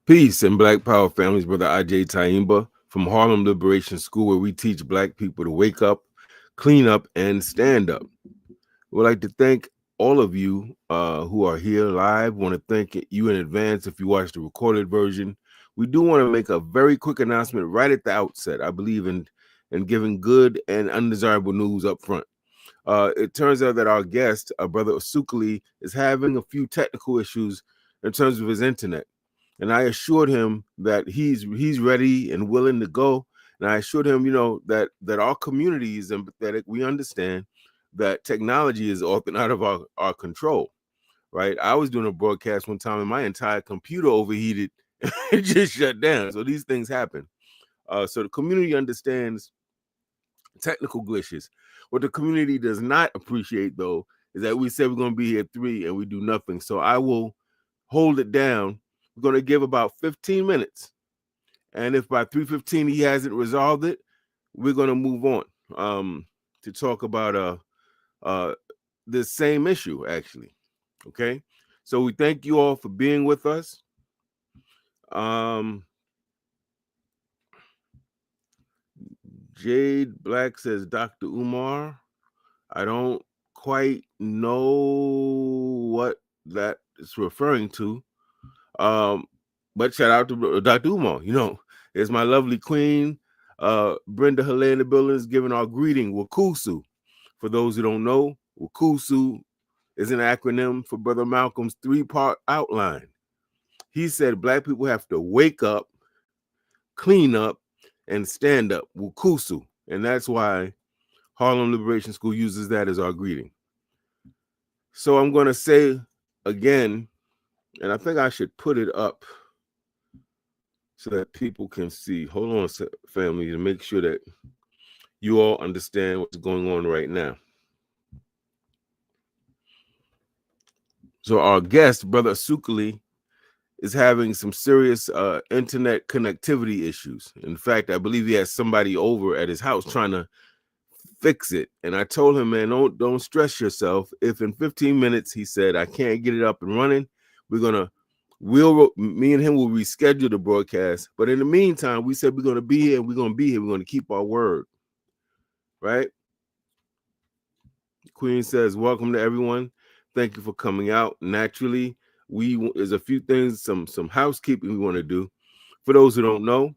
Peace and Black Power families, Brother IJ Taimba from Harlem Liberation School, where we teach Black people to wake up, clean up, and stand up. We'd like to thank all of you who are here live. Want to thank you in advance if you watch the recorded version. We do want to make a very quick announcement right at the outset. I believe in giving good and undesirable news up front. It turns out that our guest, Brother Asukile, is having a few technical issues in terms of his internet. And I assured him that he's ready and willing to go. And I assured him, that our community is empathetic. We understand that technology is often out of our control, right? I was doing a broadcast one time and my entire computer overheated and it just shut down. So these things happen. So the community understands technical glitches. What the community does not appreciate, though, is that we said we're going to be here at 3 and we do nothing. So I will hold it down. We're going to give about 15 minutes. And if by 3:15 he hasn't resolved it, we're going to move on to talk about the same issue, actually. Okay? So we thank you all for being with us. Jade Black says, Dr. Umar, I don't quite know what that is referring to. But shout out to Dr. Umar. It's my lovely queen, Brenda Hilaire in the building, is giving our greeting, Wakusu. For those who don't know, Wakusu is an acronym for Brother Malcolm's 3-part outline. He said Black people have to wake up, clean up, and stand up, Wakusu. And that's why Harlem Liberation School uses that as our greeting. So I'm going to say again, and I think I should put it up so that people can see. Hold on, family, to make sure that you all understand what's going on right now. So our guest, Brother Asukile, is having some serious internet connectivity issues. In fact, I believe he has somebody over at his house trying to fix it. And I told him, man, don't stress yourself. If in 15 minutes he said I can't get it up and running, me and him will reschedule the broadcast. But in the meantime, we said we're going to be here and we're going to be here. We're going to keep our word. Right? Queen says, welcome to everyone. Thank you for coming out. Naturally, there's a few things, some housekeeping we want to do. For those who don't know,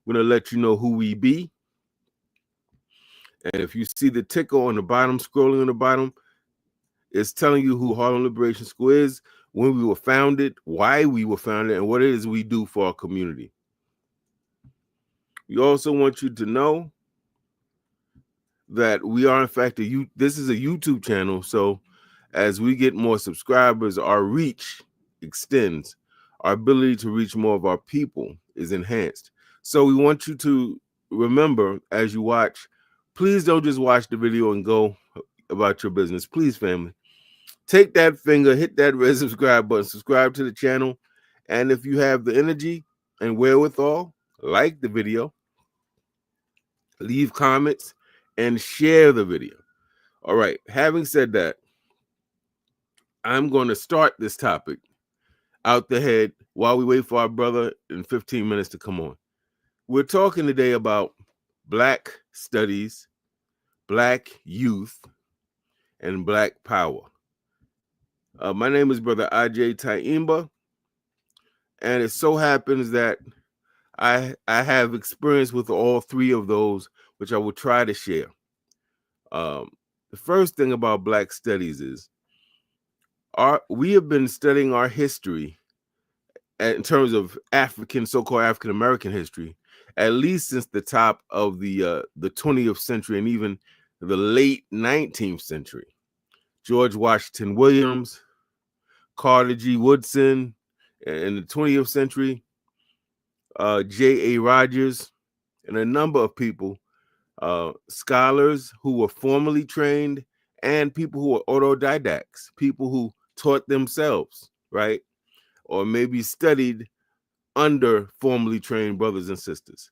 we're going to let you know who we be. And if you see the ticker on the bottom, scrolling on the bottom, it's telling you who Harlem Liberation School is, when we were founded, why we were founded, and what it is we do for our community. We also want you to know that we are, in fact, this is a YouTube channel. So as we get more subscribers, our reach extends. Our ability to reach more of our people is enhanced. So we want you to remember, as you watch, please don't just watch the video and go about your business. Please, family, take that finger, hit that red subscribe button, subscribe to the channel. And if you have the energy and wherewithal, like the video, leave comments, and share the video. All right. Having said that, I'm going to start this topic out the head while we wait for our brother in 15 minutes to come on. We're talking today about Black studies, Black youth, and Black power. My name is Brother IJ Taimba, and it so happens that I have experience with all three of those, which I will try to share. The first thing about Black studies is we have been studying our history in terms of so-called African American history, at least since the top of the 20th century and even the late 19th century. George Washington Williams, Carter G. Woodson in the 20th century, J.A. Rogers, and a number of people, scholars who were formally trained and people who were autodidacts, people who taught themselves, right? Or maybe studied under formally trained brothers and sisters,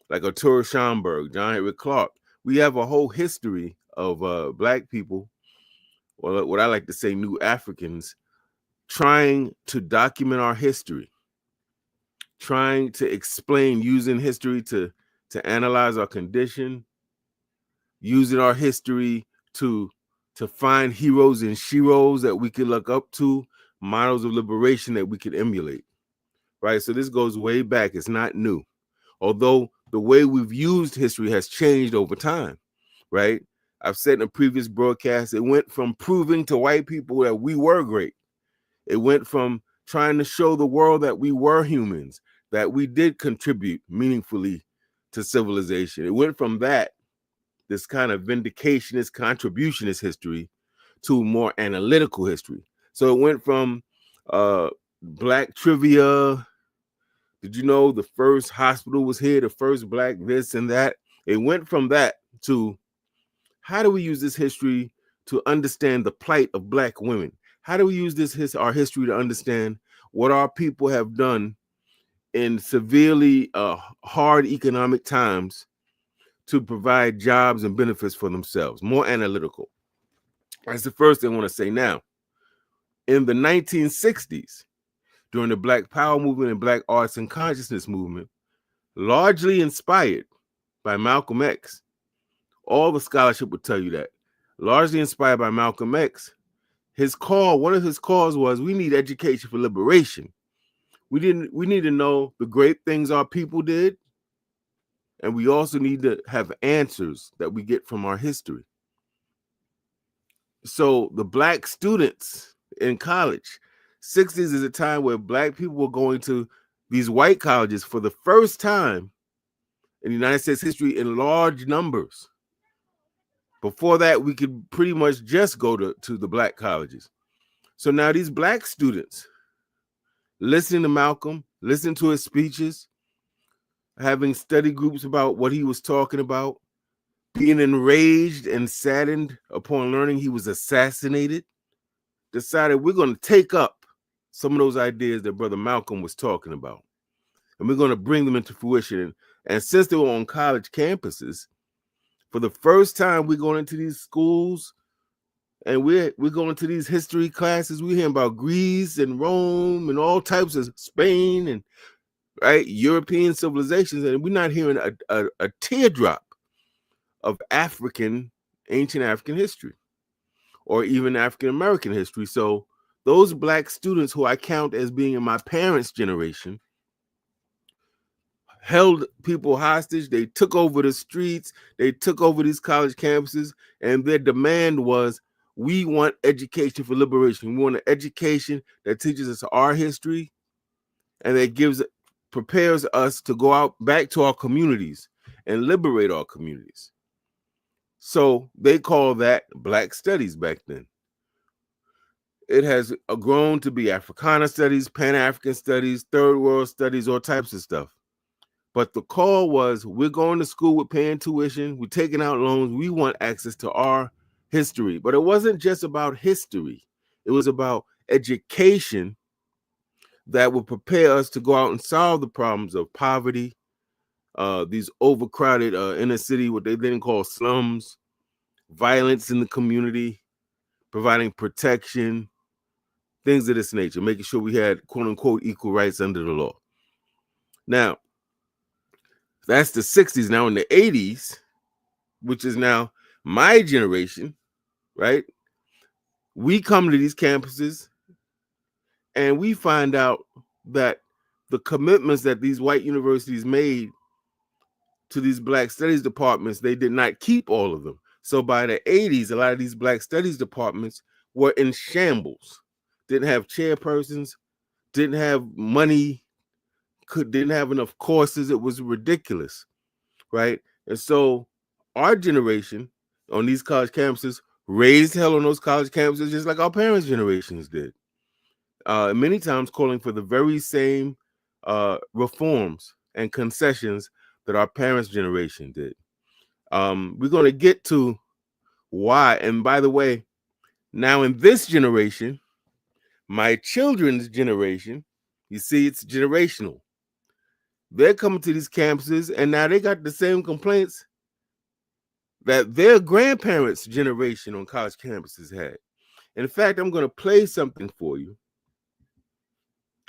like Arturo Schomburg, John Henry Clark. We have a whole history of Black people, or what I like to say, new Africans, trying to document our history, trying to explain, using history to analyze our condition, using our history to find heroes and sheroes that we could look up to, models of liberation that we could emulate, right? So this goes way back. It's not new. Although the way we've used history has changed over time, right? I've said in a previous broadcast, it went from proving to white people that we were great. It went from trying to show the world that we were humans, that we did contribute meaningfully to civilization. It went from that, this kind of vindicationist, contributionist history, to more analytical history. So it went from Black trivia. Did you know the first hospital was here? The first Black this and that. It went from that to how do we use this history to understand the plight of Black women? How do we use our history to understand what our people have done in severely hard economic times to provide jobs and benefits for themselves? More analytical. That's the first thing I want to say now. In the 1960s, during the Black Power movement and Black arts and consciousness movement, largely inspired by Malcolm X, all the scholarship would tell you that, largely inspired by Malcolm X, one of his calls was, we need education for liberation. We need to know the great things our people did, and we also need to have answers that we get from our history. So the Black students in college, 60s is a time where Black people were going to these white colleges for the first time in the United States history in large numbers. Before that, we could pretty much just go to the Black colleges. So now these Black students listening to Malcolm, listening to his speeches, having study groups about what he was talking about, being enraged and saddened upon learning he was assassinated, decided we're going to take up some of those ideas that Brother Malcolm was talking about, and we're going to bring them into fruition. And since they were on college campuses, for the first time, we're going into these schools and we're going to these history classes. We're hearing about Greece and Rome and all types of Spain and European civilizations, and we're not hearing a teardrop of ancient African history, or even African American history. So those Black students, who I count as being in my parents' generation, held people hostage. They took over the streets. They took over these college campuses, and their demand was, we want education for liberation. We want an education that teaches us our history and that prepares us to go out back to our communities and liberate our communities. So they call that Black studies back then. It has grown to be Africana studies, Pan-African studies, Third World studies, all types of stuff. But the call was, we're going to school, we're paying tuition, we're taking out loans, we want access to our history. But it wasn't just about history. It was about education that would prepare us to go out and solve the problems of poverty, these overcrowded inner city, what they then call slums, violence in the community, providing protection, things of this nature, making sure we had quote unquote equal rights under the law. Now, that's the 60s. Now in the 80s, which is now my generation, right? We come to these campuses and we find out that the commitments that these white universities made to these Black studies departments, they did not keep all of them. So by the 80s, a lot of these Black studies departments were in shambles, didn't have chairpersons, didn't have money, didn't have enough courses. It was ridiculous, right? And so our generation on these college campuses raised hell on those college campuses, just like our parents' generations did. Many times calling for the very same reforms and concessions that our parents' generation did. We're going to get to why. And by the way, now in this generation, my children's generation, you see, it's generational. They're coming to these campuses and now they got the same complaints that their grandparents' generation on college campuses had. In fact, I'm going to play something for you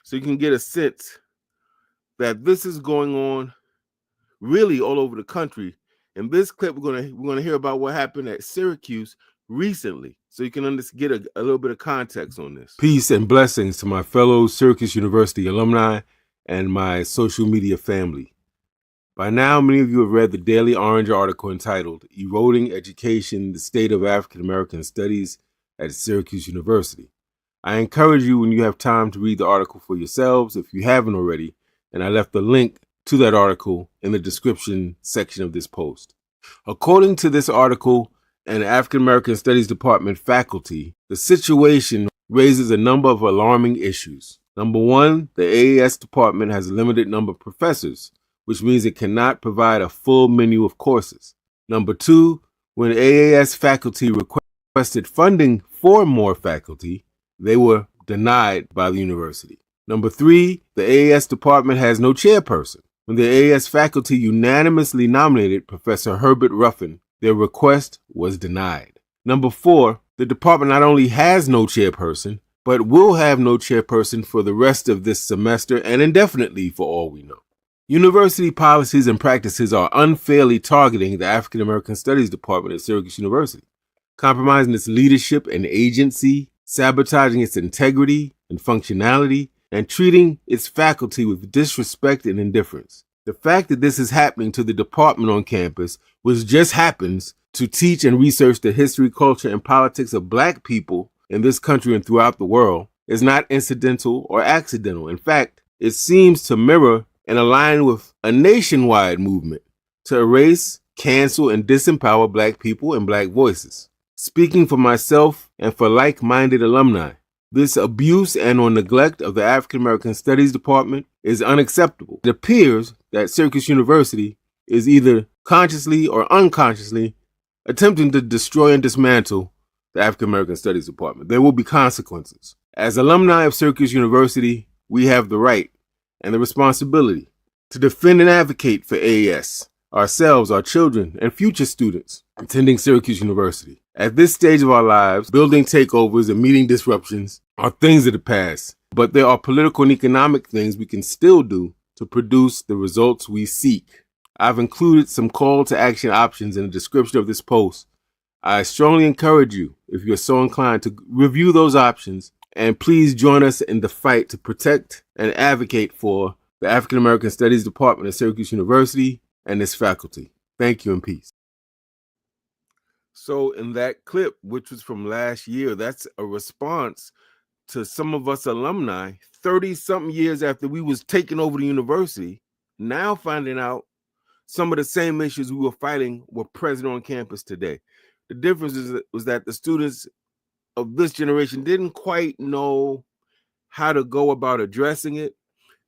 so you can get a sense that this is going on really all over the country. In this clip, we're gonna hear about what happened at Syracuse recently, so you can get a little bit of context on this. Peace and blessings to my fellow Syracuse University alumni and my social media family. By now, many of you have read the Daily Orange article entitled "Eroding Education: The State of African American Studies at Syracuse University." I encourage you, when you have time, to read the article for yourselves if you haven't already, and I left the link to that article in the description section of this post. According to this article and African American Studies Department faculty, the situation raises a number of alarming issues. Number one, the AAS department has a limited number of professors, which means it cannot provide a full menu of courses. Number two, when AAS faculty requested funding for more faculty, they were denied by the university. Number three, the AAS department has no chairperson. When the AAS faculty unanimously nominated Professor Herbert Ruffin, their request was denied. Number four, the department not only has no chairperson, but will have no chairperson for the rest of this semester and indefinitely for all we know. University policies and practices are unfairly targeting the African American Studies Department at Syracuse University, compromising its leadership and agency, sabotaging its integrity and functionality, and treating its faculty with disrespect and indifference. The fact that this is happening to the department on campus, which just happens to teach and research the history, culture, and politics of Black people in this country and throughout the world, is not incidental or accidental. In fact, it seems to mirror and align with a nationwide movement to erase, cancel, and disempower Black people and Black voices. Speaking for myself and for like-minded alumni, this abuse and or neglect of the African American Studies Department is unacceptable. It appears that Syracuse University is either consciously or unconsciously attempting to destroy and dismantle the African American Studies Department. There will be consequences. As alumni of Syracuse University, we have the right and the responsibility to defend and advocate for AAS, ourselves, our children, and future students attending Syracuse University. At this stage of our lives, building takeovers and meeting disruptions are things of the past, but there are political and economic things we can still do to produce the results we seek. I've included some call to action options in the description of this post. I strongly encourage you, if you're so inclined, to review those options, and please join us in the fight to protect and advocate for the African American Studies Department at Syracuse University and its faculty. Thank you and peace. So in that clip, which was from last year, that's a response to some of us alumni 30-something years after we was taking over the university, now finding out some of the same issues we were fighting were present on campus today. The difference was that the students of this generation didn't quite know how to go about addressing it.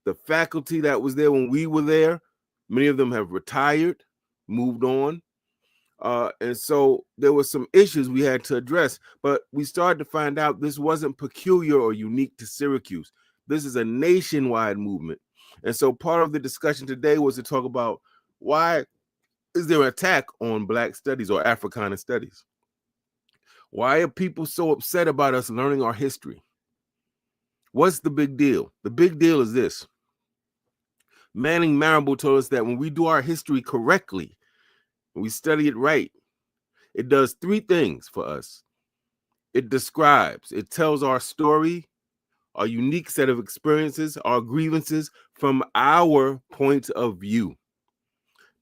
The faculty that was there when we were there, many of them have retired, moved on. And so there were some issues we had to address, but we started to find out this wasn't peculiar or unique to Syracuse. This is a nationwide movement. And so part of the discussion today was to talk about why is there an attack on Black studies or Africana studies? Why are people so upset about us learning our history? What's the big deal? The big deal is this. Manning Marable told us that when we do our history correctly, when we study it right, it does three things for us. It describes, it tells our story, our unique set of experiences, our grievances from our point of view.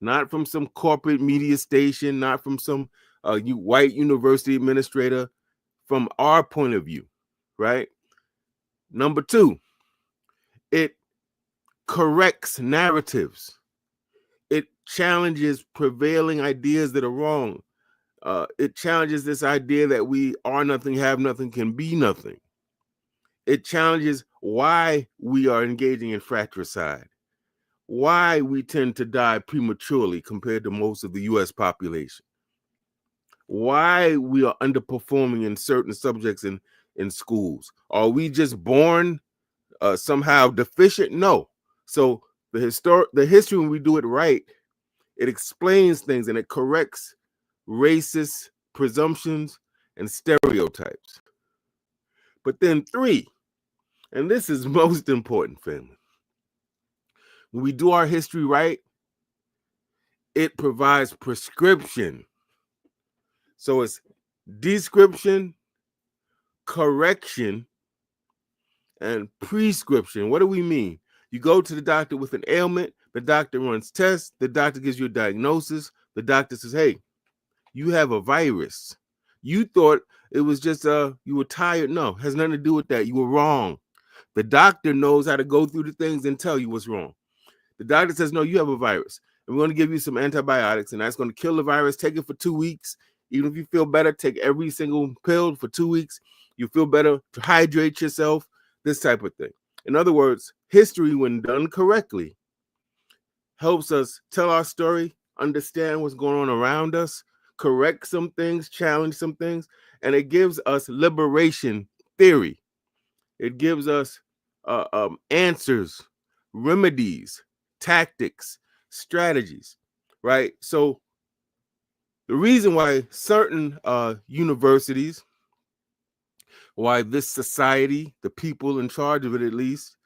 Not from some corporate media station, not from some white university administrator, from our point of view, right? Number two, it corrects narratives. It challenges prevailing ideas that are wrong. It challenges this idea that we are nothing, have nothing, can be nothing. It challenges why we are engaging in fratricide, why we tend to die prematurely compared to most of the U.S. population, why we are underperforming in certain subjects in schools. Are we just born somehow deficient? No. So the history, when we do it right, it explains things and it corrects racist presumptions and stereotypes. But then three, And this is most important, family. When we do our history right, it provides prescription. So it's description, correction, and prescription. What do we mean? You go to the doctor with an ailment, the doctor runs tests, the doctor gives you a diagnosis, the doctor says, hey, you have a virus. You thought it was just you were tired. No, it has nothing to do with that. You were wrong. The doctor knows how to go through the things and tell you what's wrong. The doctor says, no, you have a virus. And we're going to give you some antibiotics, and that's going to kill the virus. Take it for 2 weeks. Even if you feel better, take every single pill for 2 weeks. You feel better, to hydrate yourself, this type of thing. In other words, history, when done correctly, helps us tell our story, understand what's going on around us, correct some things, challenge some things, and it gives us liberation theory. It gives us answers, remedies, tactics, strategies, right? So the reason why certain universities, why this society, the people in charge of it at least,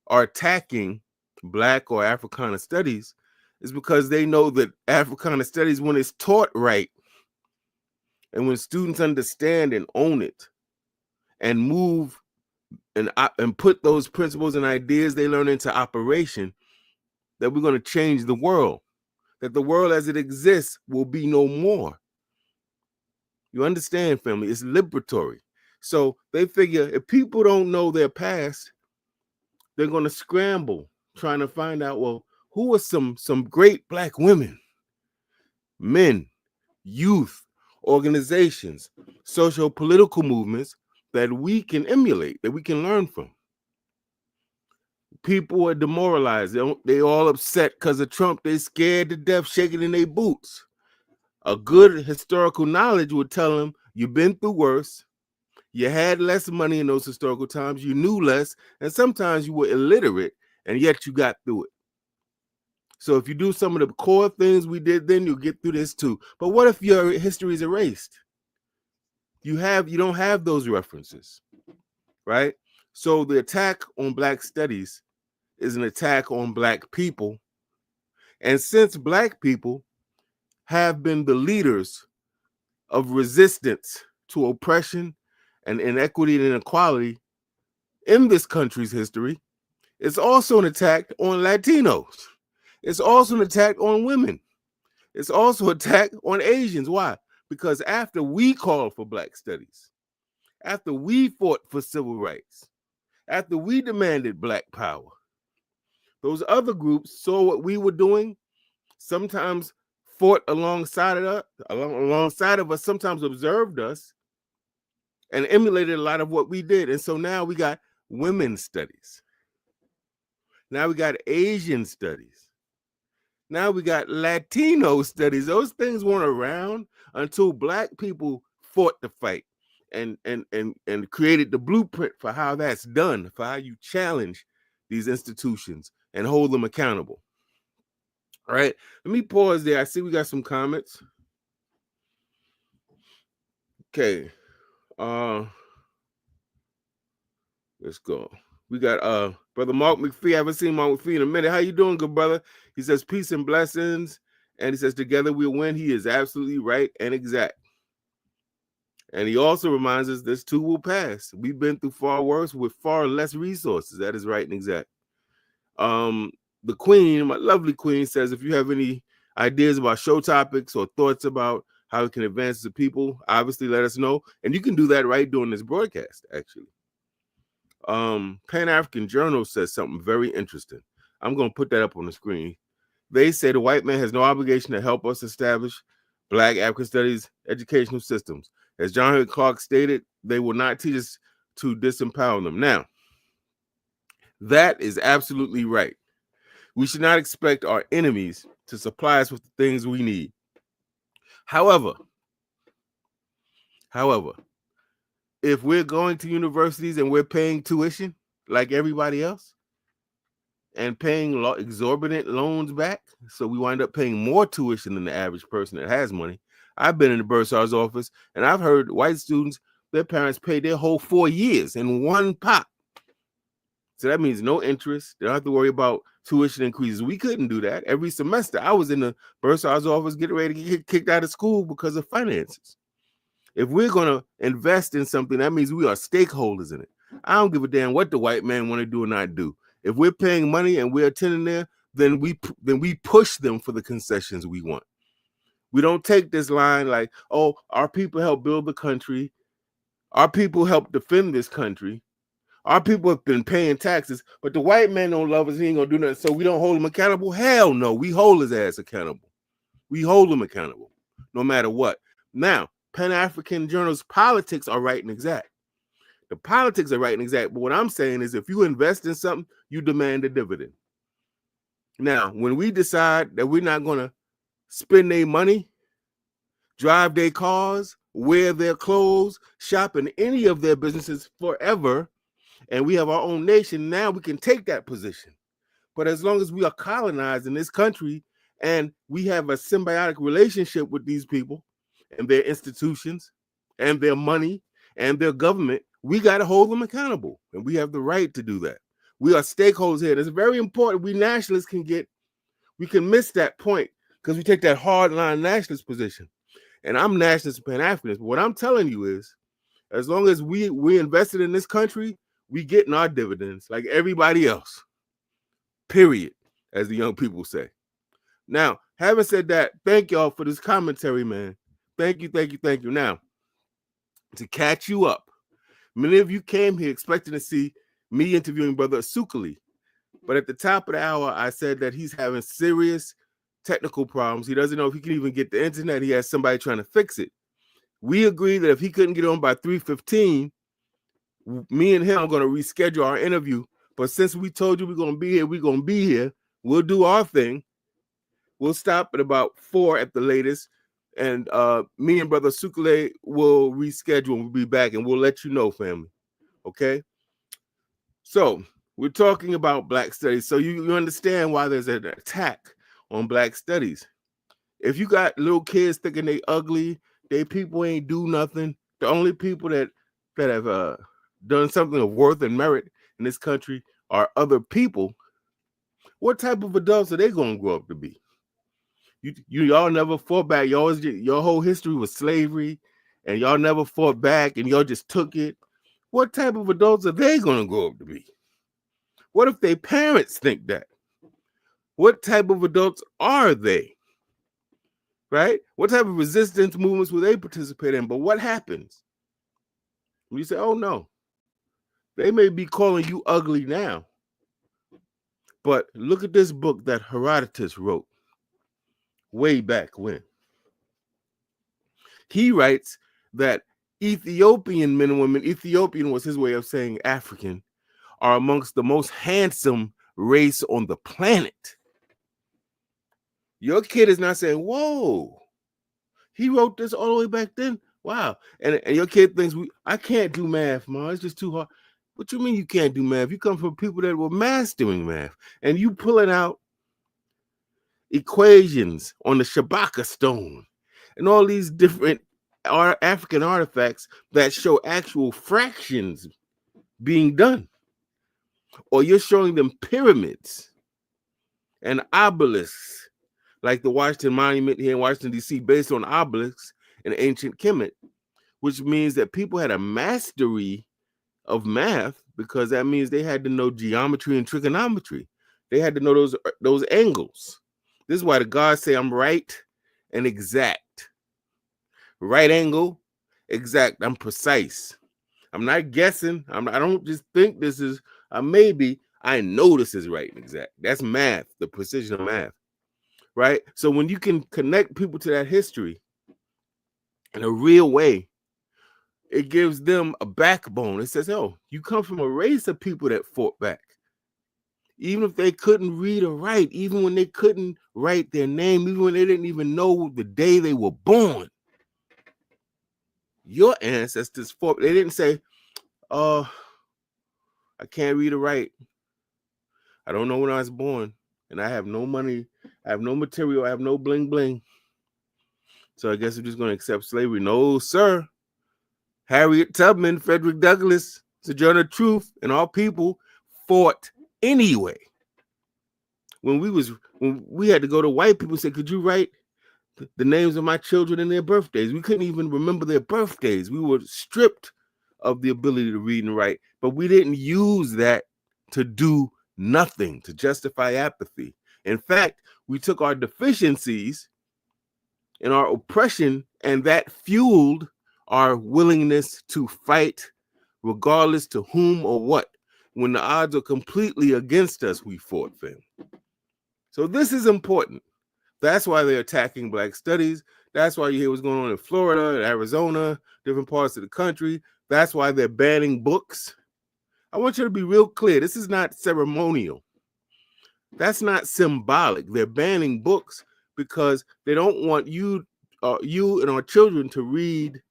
are attacking Black or Africana studies is because they know that Africana studies, when it's taught right, and when students understand and own it and move and put those principles and ideas they learn into operation, that we're going to change the world, that the world as it exists will be no more. You understand, family? It's liberatory. So they figure if people don't know their past, they're going to scramble trying to find out, well, who are some great Black women, men, youth, organizations, social political movements that we can emulate, that we can learn from. People are demoralized. They all upset because of Trump. They scared to death, shaking in their boots. A good historical knowledge would tell them you've been through worse. You had less money in those historical times. You knew less. And sometimes you were illiterate, and yet you got through it. So if you do some of the core things we did then, you'll get through this too. But what if your history is erased? You don't have those references, right? So the attack on Black studies is an attack on Black people. And since Black people have been the leaders of resistance to oppression and inequity and inequality in this country's history, it's also an attack on Latinos. It's also an attack on women. It's also an attack on Asians. Why? Because after we called for Black studies, after we fought for civil rights, after we demanded Black power, those other groups saw what we were doing, sometimes fought alongside of us, sometimes observed us, and emulated a lot of what we did. And so now we got women's studies. Now we got Asian studies. Now we got Latino studies. Those things weren't around until Black people fought the fight and created the blueprint for how that's done, for how you challenge these institutions and hold them accountable. All right, let me pause there. I see we got some comments. Okay, let's go. We got brother Mark McPhee. I haven't seen Mark McPhee in a minute. How you doing, good brother? He says peace and blessings, and he says together we'll win. He is absolutely right and exact. And he also reminds us this too will pass. We've been through far worse with far less resources. That is right and exact. The Queen, my lovely Queen, says if you have any ideas about show topics or thoughts about how we can advance the people, obviously let us know. And you can do that right during this broadcast, actually. Pan-African Journal says something very interesting. I'm going to put that up on the screen. They say the white man has no obligation to help us establish Black African studies educational systems. As John Henry Clark stated, they will not teach us to disempower them. Now, that is absolutely right. We should not expect our enemies to supply us with the things we need. However, if we're going to universities and we're paying tuition like everybody else and paying exorbitant loans back, so we wind up paying more tuition than the average person that has money. I've been in the bursar's office and I've heard white students, their parents pay their whole 4 years in one pot. So that means no interest. They don't have to worry about tuition increases. We couldn't do that. Every semester, I was in the bursar's office getting ready to get kicked out of school because of finances. If we're going to invest in something, that means we are stakeholders in it. I don't give a damn what the white man want to do or not do. If we're paying money and we're attending there, then we push them for the concessions we want. We don't take this line like, oh, our people help build the country. Our people help defend this country. Our people have been paying taxes, but the white man don't love us. He ain't gonna do nothing, so we don't hold him accountable. Hell no, we hold his ass accountable. We hold him accountable, no matter what. Now, Pan-African journals politics are right and exact. The politics are right and exact, but what I'm saying is if you invest in something, you demand a dividend. Now, when we decide that we're not gonna spend their money, drive their cars, wear their clothes, shop in any of their businesses forever, and we have our own nation, now we can take that position. But as long as we are colonized in this country and we have a symbiotic relationship with these people and their institutions and their money and their government, we got to hold them accountable. And we have the right to do that. We are stakeholders here. It's very important. We nationalists we can miss that point because we take that hardline nationalist position. And I'm nationalist and Pan-Africanist. But what I'm telling you is, as long as we invested in this country, we getting our dividends like everybody else. Period, as the young people say. Now, having said that, thank y'all for this commentary, man. Thank you, thank you, thank you. Now, to catch you up, many of you came here expecting to see me interviewing Brother Asukile. But at the top of the hour, I said that he's having serious technical problems. He doesn't know if he can even get the internet. He has somebody trying to fix it. We agreed that if he couldn't get on by 3:15, me and him are going to reschedule our interview. But since we told you we're going to be here, we're going to be here. We'll do our thing. We'll stop at about 4 at the latest. And me and Brother Asukile will reschedule and we'll be back and we'll let you know, family. Okay? So we're talking about Black studies. So you understand why there's an attack on Black studies. If you got little kids thinking they ugly, they people ain't do nothing, the only people that have done something of worth and merit in this country are other people, what type of adults are they going to grow up to be? Y'all never fought back. Your whole history was slavery, and y'all never fought back, and y'all just took it. What type of adults are they going to grow up to be? What if their parents think that? What type of adults are they? Right? What type of resistance movements will they participate in? But what happens when you say, oh no, they may be calling you ugly now, but look at this book that Herodotus wrote way back when. He writes that Ethiopian men and women, Ethiopian was his way of saying African, are amongst the most handsome race on the planet. Your kid is not saying, whoa, he wrote this all the way back then. Wow. And your kid thinks, I can't do math, Mom. It's just too hard. What you mean you can't do math? You come from people that were mastering math. And you pulling out equations on the Shabaka stone and all these different African artifacts that show actual fractions being done. Or you're showing them pyramids and obelisks, like the Washington Monument here in Washington, D.C., based on obelisks in ancient Kemet, which means that people had a mastery of math because that means they had to know geometry and trigonometry. They had to know those angles. This is why the gods say I'm right and exact. Right angle, exact. I'm precise. I'm not guessing. I don't just think this is a maybe. I know this is right and exact. That's math, the precision of math. Right? So when you can connect people to that history in a real way, it gives them a backbone. It says, oh, you come from a race of people that fought back. Even if they couldn't read or write, even when they couldn't write their name, even when they didn't even know the day they were born. Your ancestors fought. They didn't say, oh, I can't read or write. I don't know when I was born. And I have no money. I have no material. I have no bling bling. So I guess we're just going to accept slavery. No, sir. Harriet Tubman, Frederick Douglass, Sojourner Truth, and all people fought anyway. When we had to go to white people and say, could you write the names of my children and their birthdays? We couldn't even remember their birthdays. We were stripped of the ability to read and write, but we didn't use that to do nothing, to justify apathy. In fact, we took our deficiencies and our oppression, and that fueled our willingness to fight regardless to whom or what. When the odds are completely against us, we fought, fam. So this is important. That's why they're attacking Black studies. That's why you hear what's going on in Florida, Arizona, different parts of the country. That's why they're banning books. I want you to be real clear. This is not ceremonial. That's not symbolic. They're banning books because they don't want you and our children to read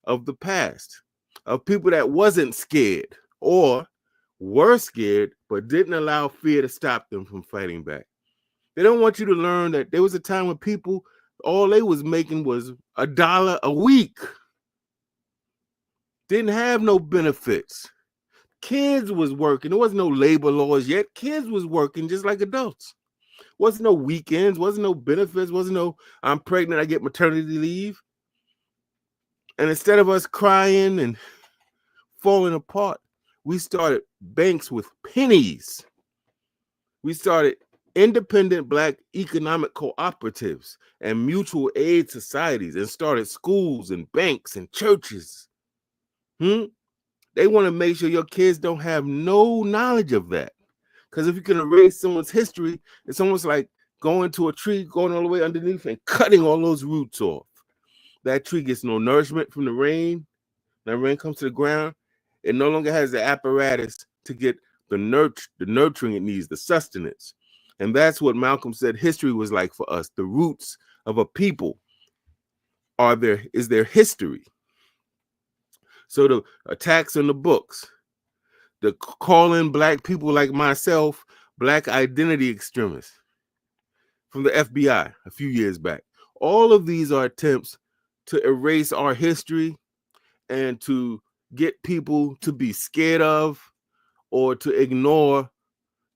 of the past, of people that wasn't scared or were scared but didn't allow fear to stop them from fighting back. They don't want you to learn that there was a time when people, all they was making was $1 a week. Didn't have no benefits. Kids was working. There wasn't no labor laws yet. Kids was working just like adults. Wasn't no weekends, wasn't no benefits, wasn't no I'm pregnant, I get maternity leave. And instead of us crying and falling apart, we started banks with pennies. We started independent Black economic cooperatives and mutual aid societies and started schools and banks and churches. They want to make sure your kids don't have no knowledge of that. Because if you can erase someone's history, it's almost like going to a tree, going all the way underneath and cutting all those roots off. That tree gets no nourishment from the rain. That rain comes to the ground. It no longer has the apparatus to get the nurturing it needs, the sustenance. And that's what Malcolm said history was like for us. The roots of a people is their history. So the attacks on the books, the calling Black people like myself Black identity extremists from the FBI a few years back. All of these are attempts to erase our history and to get people to be scared of or to ignore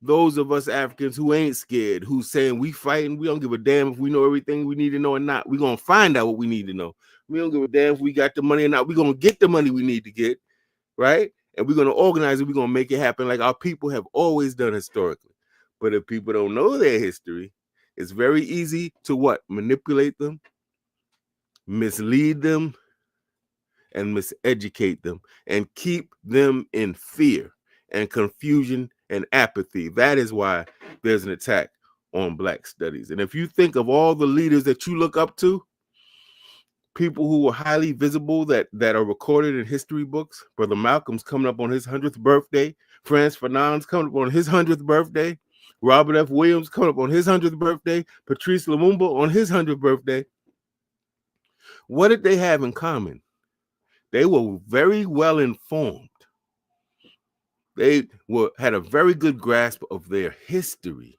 those of us Africans who ain't scared, who's saying we fighting, we don't give a damn if we know everything we need to know or not. We're going to find out what we need to know. We don't give a damn if we got the money or not. We're going to get the money we need to get, right? And we're going to organize it. We're going to make it happen like our people have always done historically. But if people don't know their history, it's very easy to what? Manipulate them, mislead them, and miseducate them, and keep them in fear and confusion and apathy. That is why there's an attack on Black studies. And if you think of all the leaders that you look up to, people who were highly visible that are recorded in history books, Brother Malcolm's coming up on his 100th birthday, Frantz Fanon's coming up on his 100th birthday, Robert F. Williams coming up on his 100th birthday, Patrice Lumumba on his 100th birthday. What did they have in common? They were very well informed. They had a very good grasp of their history.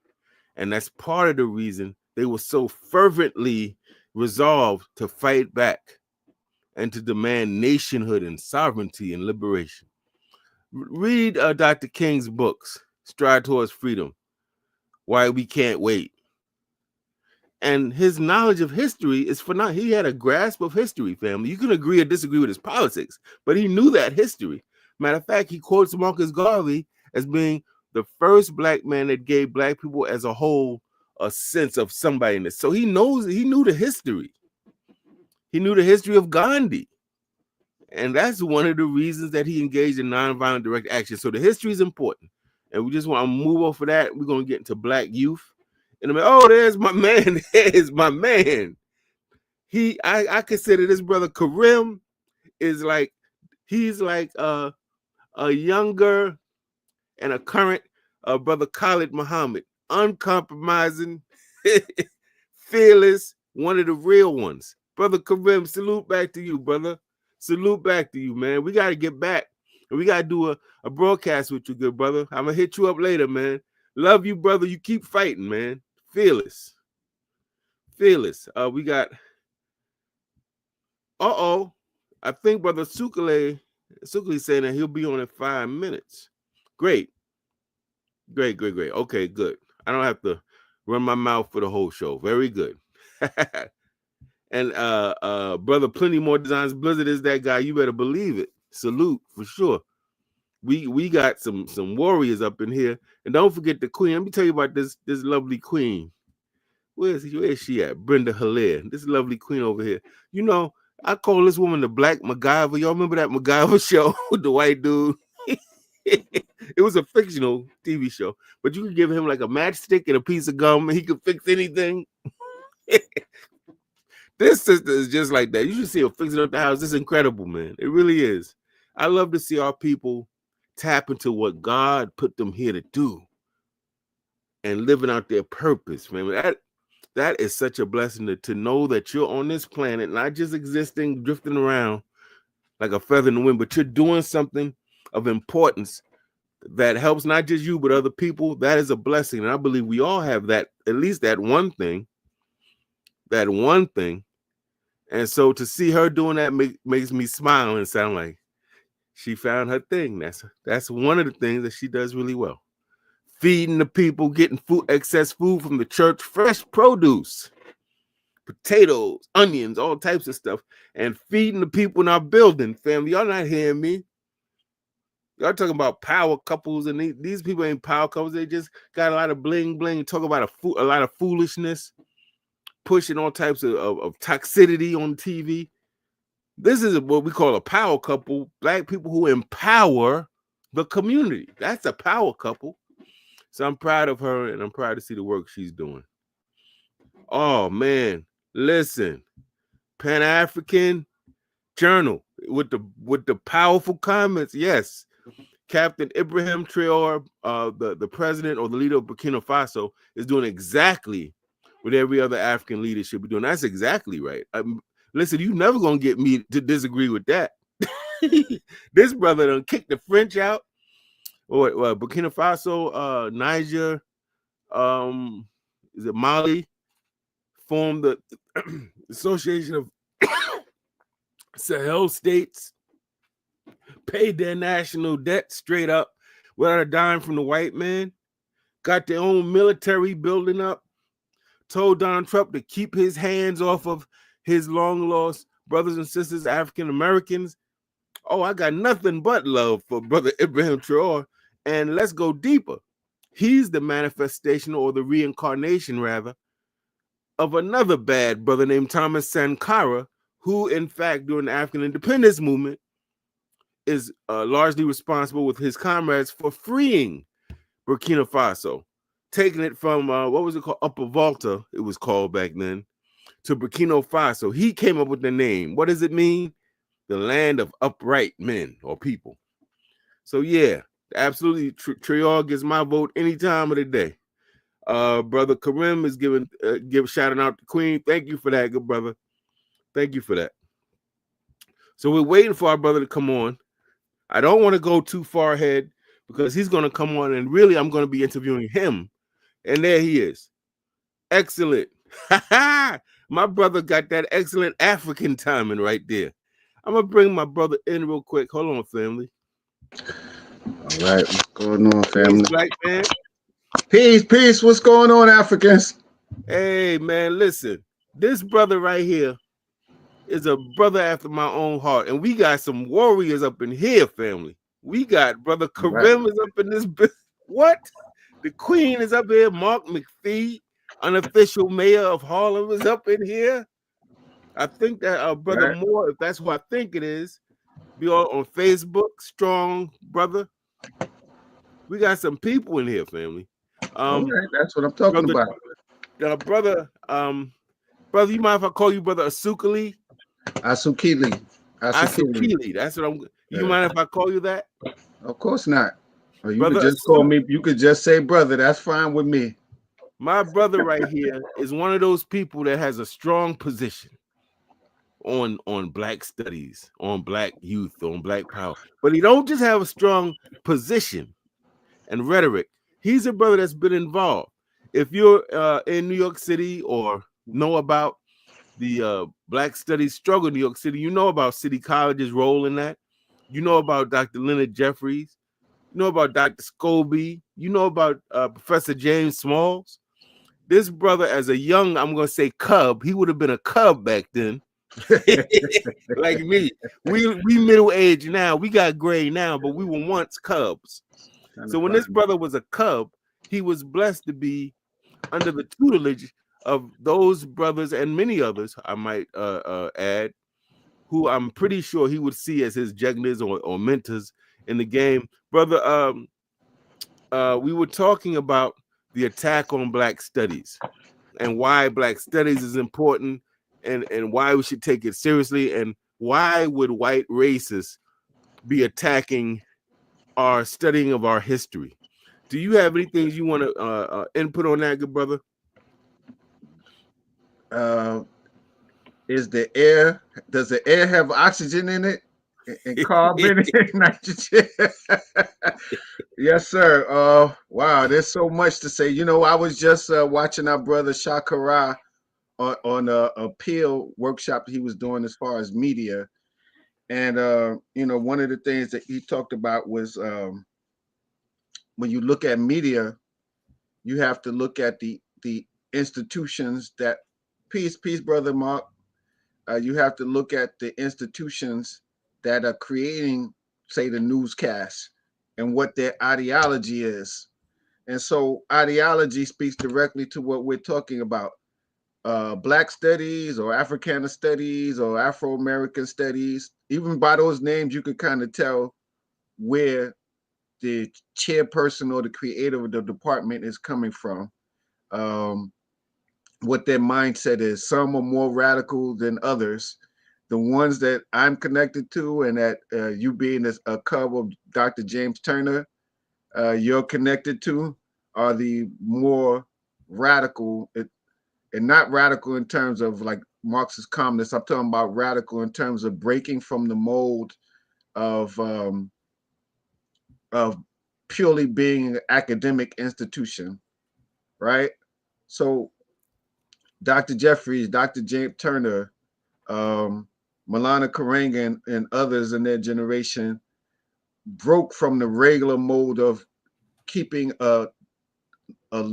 And that's part of the reason they were so fervently resolved to fight back and to demand nationhood and sovereignty and liberation. Read Dr. King's books, Stride Towards Freedom, Why We Can't Wait. And his knowledge of history is phenomenal. He had a grasp of history, family. You can agree or disagree with his politics, but he knew that history. Matter of fact, he quotes Marcus Garvey as being the first Black man that gave Black people as a whole a sense of somebodyness. So he knew the history. He knew the history of Gandhi. And that's one of the reasons that he engaged in nonviolent direct action. So the history is important. And we just want to move off of that. We're going to get into Black youth. And I'm like, oh, there's my man. There's my man. I consider this brother Karim is like, he's like a younger and a current brother Khalid Muhammad. Uncompromising, fearless, one of the real ones. Brother Karim, salute back to you, brother. Salute back to you, man. We got to get back. And we got to do a broadcast with you, good brother. I'm going to hit you up later, man. Love you, brother. You keep fighting, man. Fearless. Fearless. We got, I think Brother Asukile saying that he'll be on in 5 minutes. Great. Great. Okay, good. I don't have to run my mouth for the whole show. Very good. And brother, plenty more designs. Blizzard is that guy. You better believe it. Salute for sure. We got some warriors up in here, and don't forget the queen. Let me tell you about this lovely queen. Where is she at? Brenda Hilaire. This lovely queen over here. You know, I call this woman the Black MacGyver. Y'all remember that MacGyver show with the white dude? It was a fictional TV show, but you could give him like a matchstick and a piece of gum, and he could fix anything. This sister is just like that. You should see her fixing up the house. It's incredible, man. It really is. I love to see our people tap into what God put them here to do and living out their purpose, man. That is such a blessing to know that you're on this planet, not just existing, drifting around like a feather in the wind, but you're doing something of importance that helps not just you, but other people. That is a blessing. And I believe we all have that, at least that one thing. And so to see her doing that makes me smile and sound like she found her thing. That's one of the things that she does really well. Feeding the people, getting excess food from the church, fresh produce, potatoes, onions, all types of stuff, and feeding the people in our building, family. Y'all not hearing me. Y'all talking about power couples, and these people ain't power couples. They just got a lot of bling bling. Talk about a lot of foolishness, pushing all types of toxicity on TV. This is what we call a power couple. Black people who empower the community. That's a power couple. So I'm proud of her, and I'm proud to see the work she's doing. Oh man, listen, Pan-African Journal with the powerful comments. Yes, Captain Ibrahim Traore, the president or the leader of Burkina Faso, is doing exactly what every other African leader should be doing. That's exactly right. Listen, you're never gonna get me to disagree with that. This brother done kicked the French out. Or Burkina Faso, Niger, is it Mali? Formed the Association of Sahel States, paid their national debt straight up without a dime from the white man, got their own military building up, told Donald Trump to keep his hands off of his long lost brothers and sisters, African Americans. Oh, I got nothing but love for Brother Ibrahim Traore. And let's go deeper. He's the manifestation, or the reincarnation rather, of another bad brother named Thomas Sankara, who in fact during the African independence movement is largely responsible with his comrades for freeing Burkina Faso, taking it from, what was it called? Upper Volta, it was called back then, to Burkina Faso. He came up with the name. What does it mean? The land of upright men or people. So yeah, absolutely, Traore gets my vote any time of the day. Brother Karim is shouting out the Queen. Thank you for that, good brother. Thank you for that. So we're waiting for our brother to come on. I don't want to go too far ahead because he's going to come on, and really I'm going to be interviewing him. And there he is. Excellent. My brother got that excellent African timing right there. I'm going to bring my brother in real quick. Hold on, family. All right, what's going on, family? Peace, black man. Peace. What's going on, Africans? Hey, man, listen. This brother right here is a brother after my own heart, and we got some warriors up in here, family. We got Brother Karim is up in this. What? The Queen is up here. Mark McPhee, unofficial mayor of Harlem, is up in here. I think that Brother Moore, if that's who I think it is, be all on Facebook. Strong brother. We got some people in here, family. All right, that's what I'm talking about. Brother, you mind if I call you Brother Asukile? Asukile. That's what I'm. You mind if I call you that? Of course not. Or you brother could just call me. You could just say brother. That's fine with me. My brother right here is one of those people that has a strong position on black studies, on black youth, on black power. But he don't just have a strong position and rhetoric. He's a brother that's been involved. If you're in New York City or know about the Black Studies struggle in New York City, you know about City College's role in that. You know about Dr. Leonard Jeffries. You know about Dr. Scobie. You know about Professor James Smalls. This brother, as a young, I'm gonna say cub, he would have been a cub back then. Like me. We middle age now. We got gray now, but we were once cubs. Trying to So when this find brother was a cub, he was blessed to be under the tutelage of those brothers and many others, I might add, who I'm pretty sure he would see as his jugglers or mentors in the game. Brother, we were talking about the attack on Black studies and why Black studies is important, and why we should take it seriously, and why would white racists be attacking our studying of our history. Do you have any things you want to input on that, good brother? Is the air, does the air have oxygen in it and carbon and nitrogen? Yes, sir. Wow, there's so much to say. You know, I was just watching our brother Shakara on a appeal workshop he was doing as far as media. And you know, one of the things that he talked about was when you look at media, you have to look at the institutions that, peace, brother Mark. You have to look at the institutions that are creating, say, the newscast and what their ideology is. And so ideology speaks directly to what we're talking about. Black studies or Africana studies or Afro-American studies, even by those names, you could kind of tell where the chairperson or the creator of the department is coming from. Um, what their mindset is. Some are more radical than others. The ones that I'm connected to, and that you being a cub of Dr. James Turner, you're connected to, are the more radical, and not radical in terms of like Marxist communists. I'm talking about radical in terms of breaking from the mold of um, of purely being an academic institution, right? So Dr. Jeffries, Dr. James Turner, Malana Karenga, and others in their generation broke from the regular mode of keeping a, a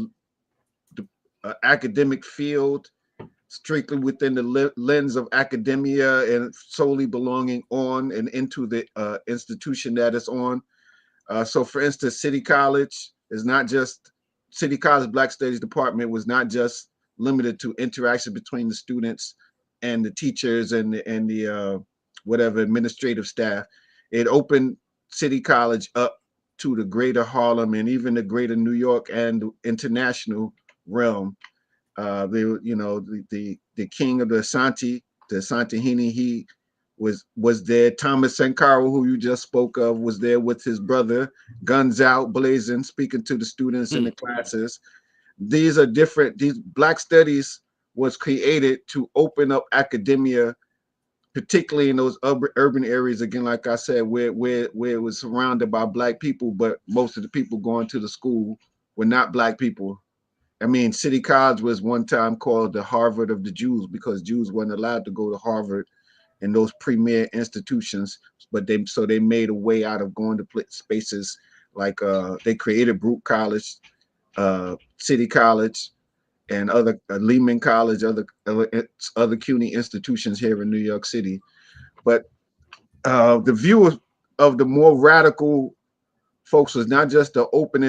academic field strictly within the lens of academia and solely belonging on and into the institution that it's on. So, for instance, City College Black Studies Department was not just limited to interaction between the students and the teachers and the whatever administrative staff. It opened City College up to the greater Harlem and even the greater New York and international realm. You know, the king of the Asantehene, he was there. Thomas Sankara, who you just spoke of, was there with his brother, guns out, blazing, speaking to the students in the classes. These are different. These Black studies was created to open up academia, particularly in those urban areas. Again, like I said, where it was surrounded by Black people, but most of the people going to the school were not Black people. I mean, City College was one time called the Harvard of the Jews because Jews weren't allowed to go to Harvard and those premier institutions, but they made a way out of going to spaces like they created Brooke College, City College, and other Lehman College, other CUNY institutions here in New York City. But the view of the more radical folks was not just to to open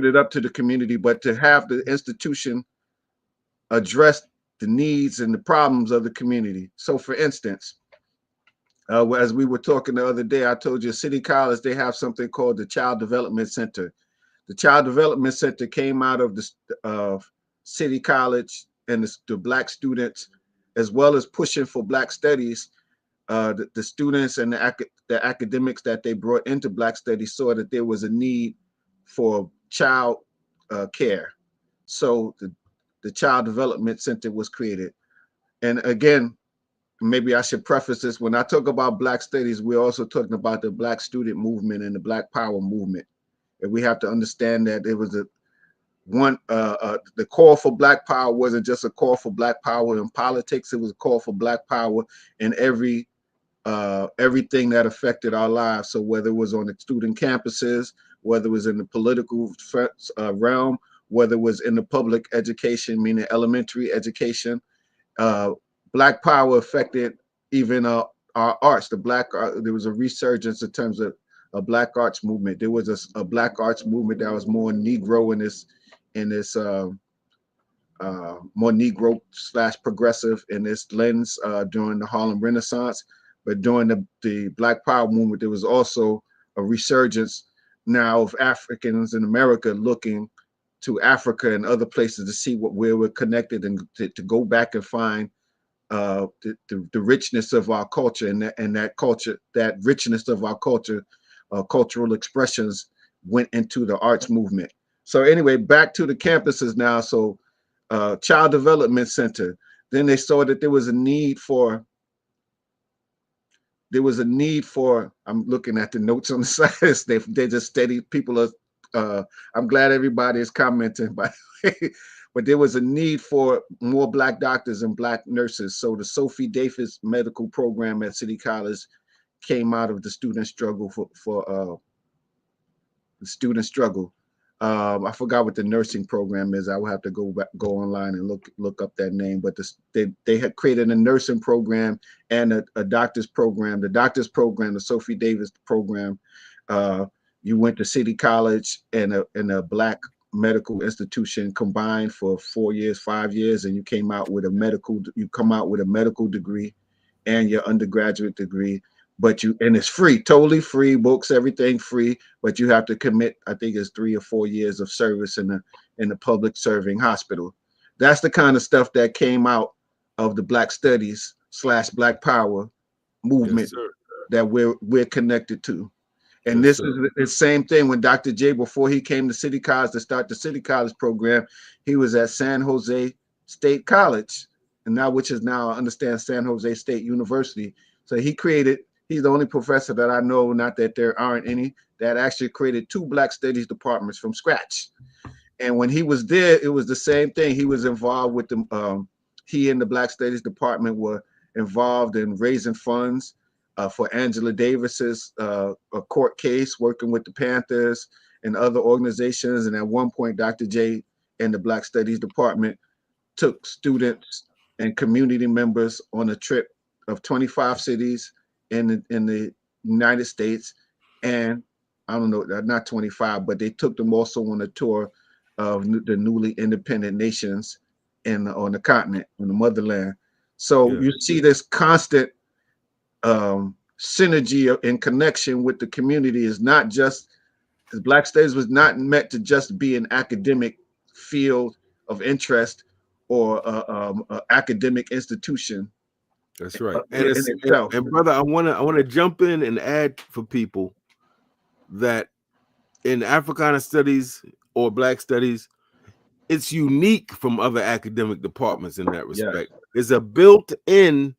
it up to the community, but to have the institution address the needs and the problems of the community. So, for instance, as we were talking the other day, I told you City College, they have something called the Child Development Center. The Child Development Center came out of the City College and the Black students, as well as pushing for Black studies. The students and the academics that they brought into Black studies saw that there was a need for child care. So the Child Development Center was created. And again, maybe I should preface this. When I talk about Black studies, we're also talking about the Black student movement and the Black Power movement. And we have to understand that it was the call for Black Power wasn't just a call for Black Power in politics. It was a call for Black Power in every everything that affected our lives. So whether it was on the student campuses, whether it was in the political realm, whether it was in the public education, meaning elementary education, uh, Black Power affected even our arts. There was a resurgence in terms of a Black arts movement. There was a Black arts movement that was more Negro more Negro / progressive in this lens during the Harlem Renaissance. But during the Black Power movement, there was also a resurgence now of Africans in America looking to Africa and other places to see where we're connected and to go back and find the richness of our culture and that culture, that richness of our culture, cultural expressions went into the arts movement. So anyway, back to the campuses now. So Child Development Center. Then they saw that there was a need for, I'm looking at the notes on the side. They just steady, people are, I'm glad everybody is commenting, by the way. But there was a need for more Black doctors and Black nurses. So the Sophie Davis medical program at City College came out of the student struggle for the student struggle. I forgot what the nursing program is. I will have to go online and look up that name. But they had created a nursing program and a doctor's program. The doctor's program, the Sophie Davis program, you went to City College and a Black medical institution combined for 4 years, 5 years, and you come out with a medical degree and your undergraduate degree. And it's free, totally free, books, everything free, but you have to commit, I think it's 3 or 4 years of service in the public serving hospital. That's the kind of stuff that came out of the Black Studies / Black Power movement that we're connected to. And this is the same thing when Dr. J, before he came to City College to start the City College program, he was at San Jose State College, and now which is now, I understand, San Jose State University. So he's the only professor that I know, not that there aren't any, that actually created 2 Black Studies departments from scratch. And when he was there, it was the same thing. He was involved with he and the Black Studies department were involved in raising funds for Angela Davis's a court case, working with the Panthers and other organizations. And at one point, Dr. J and the Black Studies department took students and community members on a trip of 25 cities in the United States. And I don't know, not 25, but they took them also on a tour of the newly independent nations on the continent, on the motherland. So you see this constant synergy and connection with the community. Is not just, because Black Studies was not meant to just be an academic field of interest or academic institution. That's right. And brother, I wanna jump in and add for people that in Africana studies or Black studies, it's unique from other academic departments in that respect. There's a built-in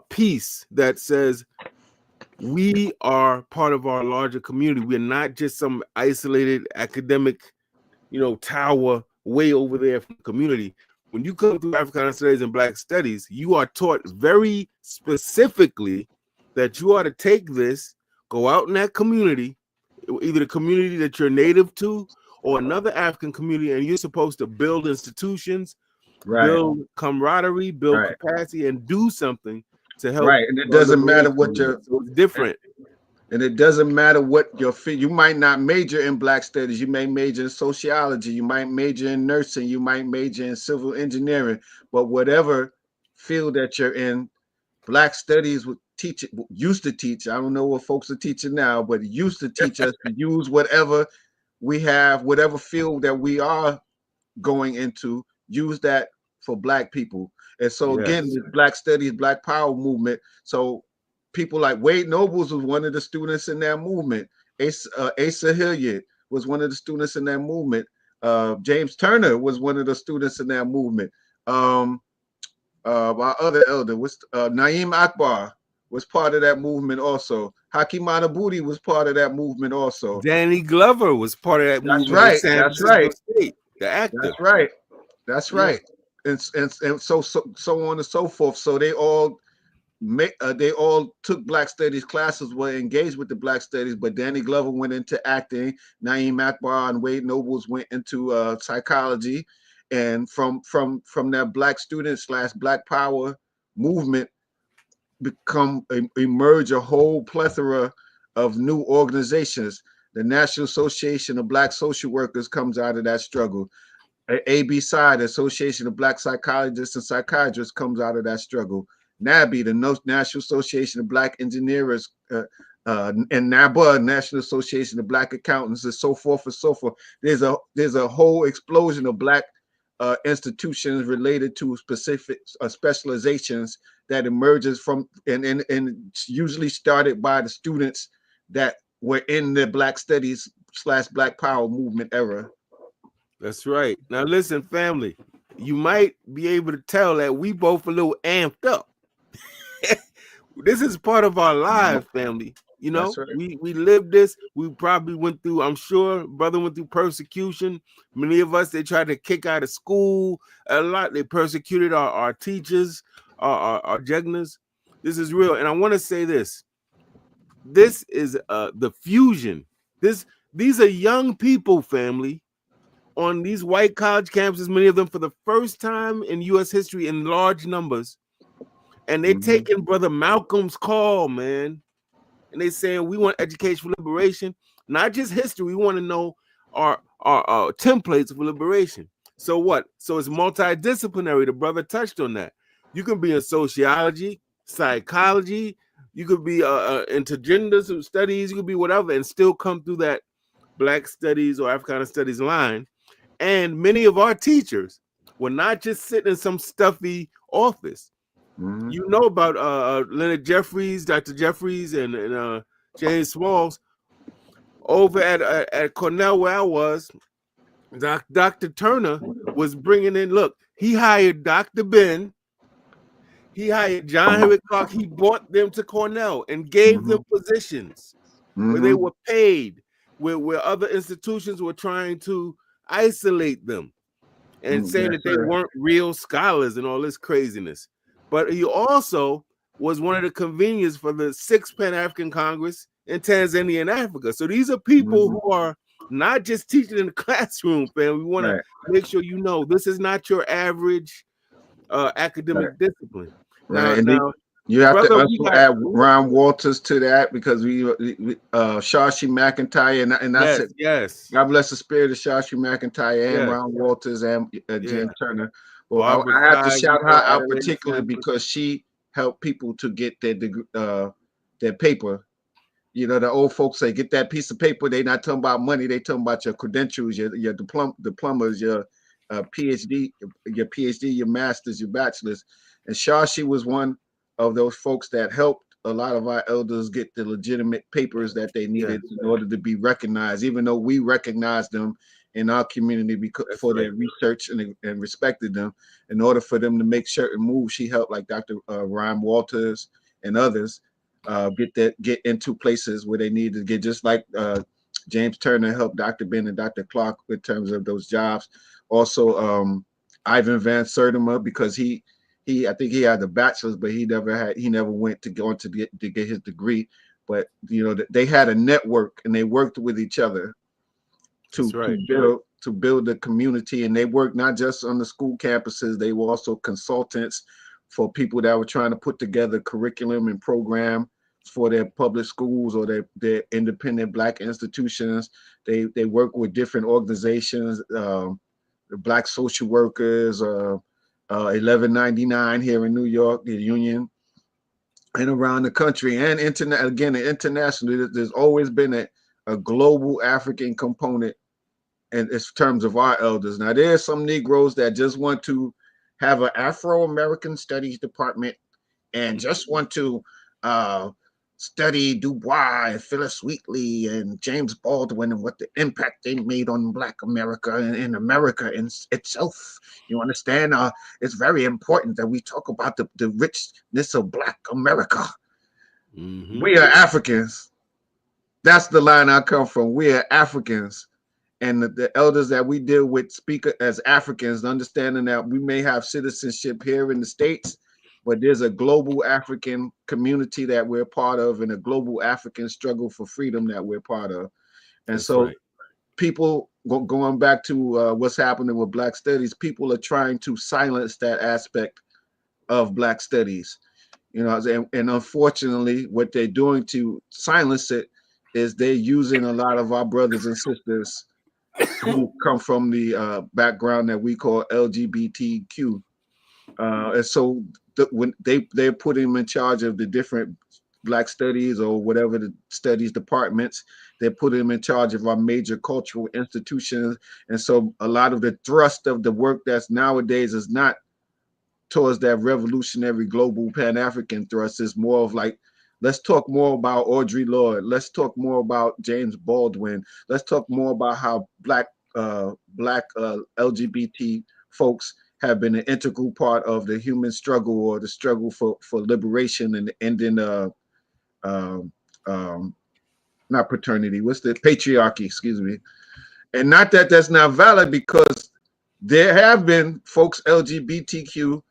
piece that says we are part of our larger community. We're not just some isolated academic, tower way over there from the community. When you come through Africana studies and Black studies, you are taught very specifically that you are to take this, go out in that community, either the community that you're native to or another African community, and you're supposed to build institutions, build camaraderie, build capacity, and do something to help. And it doesn't matter what so it's different. And it doesn't matter what you might not major in Black studies. You may major in sociology. You might major in nursing. You might major in civil engineering. But whatever field that you're in, Black studies used to teach. I don't know what folks are teaching now, but it used to teach us to use whatever we have, whatever field that we are going into, use that for Black people. And so again, the Black Studies, Black Power movement. So people like Wade Nobles was one of the students in that movement. Asa Hilliard was one of the students in that movement. James Turner was one of the students in that movement. Our other elder was Naeem Akbar was part of that movement also. Hakeem Anabuti was part of that movement also. Danny Glover was part of that movement. Right. That's right. State, the actor. That's right. That's right. And so on and so forth. So they all they all took Black Studies classes, were engaged with the Black Studies, but Danny Glover went into acting, Naeem Akbar and Wade Nobles went into psychology, and from that Black student slash Black Power movement emerge a whole plethora of new organizations. The National Association of Black Social Workers comes out of that struggle. ABSI, the Association of Black Psychologists and Psychiatrists, comes out of that struggle. NABI, the National Association of Black Engineers, and NABA, National Association of Black Accountants, and so forth and so forth. There's a whole explosion of Black institutions related to specific specializations that emerges from and usually started by the students that were in the Black Studies / Black Power movement era. That's right. Now listen, family, you might be able to tell that we both a little amped up. This is part of our lives, family. You know, That's right. we lived this. We probably went through, I'm sure, brother went through persecution. Many of us, they tried to kick out of school a lot. They persecuted our teachers, our jegnas. This is real. And I want to say this. This is the fusion. These are young people, family, on these white college campuses, many of them for the first time in U.S. history in large numbers. And they're taking Brother Malcolm's call, man. And they saying we want education for liberation, not just history. We want to know our templates for liberation. So what? So it's multidisciplinary. The brother touched on that. You can be in sociology, psychology. You could be into gender studies. You could be whatever, and still come through that Black studies or Africana studies line. And many of our teachers were not just sitting in some stuffy office. You know about Leonard Jeffries, Dr. Jeffries, and James Smalls over at Cornell, where I was. Dr. Turner was bringing in. Look, he hired Dr. Ben. He hired John Henry Clark. He brought them to Cornell and gave them positions where they were paid, where other institutions were trying to isolate them and saying that they weren't real scholars and all this craziness. But he also was one of the conveners for the 6th Pan-African Congress in Tanzania and Africa. So these are people who are not just teaching in the classroom, fam. We want to make sure you know this is not your average academic discipline. Right. Now, you have brother, to also add Ron Walters to that, because we Shashi McIntyre and that's it. Yes. God bless the spirit of Shashi McIntyre and Ron Walters and James Turner. Well, I have to shout her out particularly because she helped people to get their paper. You know, the old folks say, get that piece of paper. They're not talking about money. They talking about your credentials, your diplomas, your PhD, your master's, your bachelor's. And Shashi was one of those folks that helped a lot of our elders get the legitimate papers that they needed in order to be recognized, even though we recognized them in our community because for their research and respected them. In order for them to make certain moves, she helped, like Dr. Ryan Walters and others, get into places where they needed to get, just like James Turner helped Dr. Ben and Dr. Clark in terms of those jobs. Also, Ivan Van Sertima, because I think he had a bachelor's, but he never went to go on to get his degree. But you know, they had a network and they worked with each other to build the community. And they worked not just on the school campuses; they were also consultants for people that were trying to put together curriculum and program for their public schools or their independent Black institutions. They work with different organizations, the Black social workers, 1199 here in New York, the union, and around the country, and internationally. There's always been a global African component in terms of our elders. Now, there's some Negroes that just want to have an Afro-American studies department and just want to study Du Bois and Phyllis Wheatley and James Baldwin and what the impact they made on Black America and America in itself. You understand? It's very important that we talk about the richness of Black America. We are Africans. That's the line I come from. We are Africans. And the elders that we deal with speak as Africans, understanding that we may have citizenship here in the States, but there's a global African community that we're part of, and a global African struggle for freedom that we're part of. And That's so right. people going back to what's happening with Black Studies, people are trying to silence that aspect of Black Studies, you know, and unfortunately, what they're doing to silence it is they're using a lot of our brothers and sisters who come from the background that we call LGBTQ, and so when they're putting them in charge of the different Black studies or whatever the studies departments, they put them in charge of our major cultural institutions. And so a lot of the thrust of the work that's nowadays is not towards that revolutionary global Pan-African thrust. Is more of like, let's talk more about Audre Lorde. Let's talk more about James Baldwin. Let's talk more about how Black LGBT folks have been an integral part of the human struggle, or the struggle for liberation and ending um, um, not paternity, what's the patriarchy, excuse me. And not that that's not valid, because there have been folks LGBTQ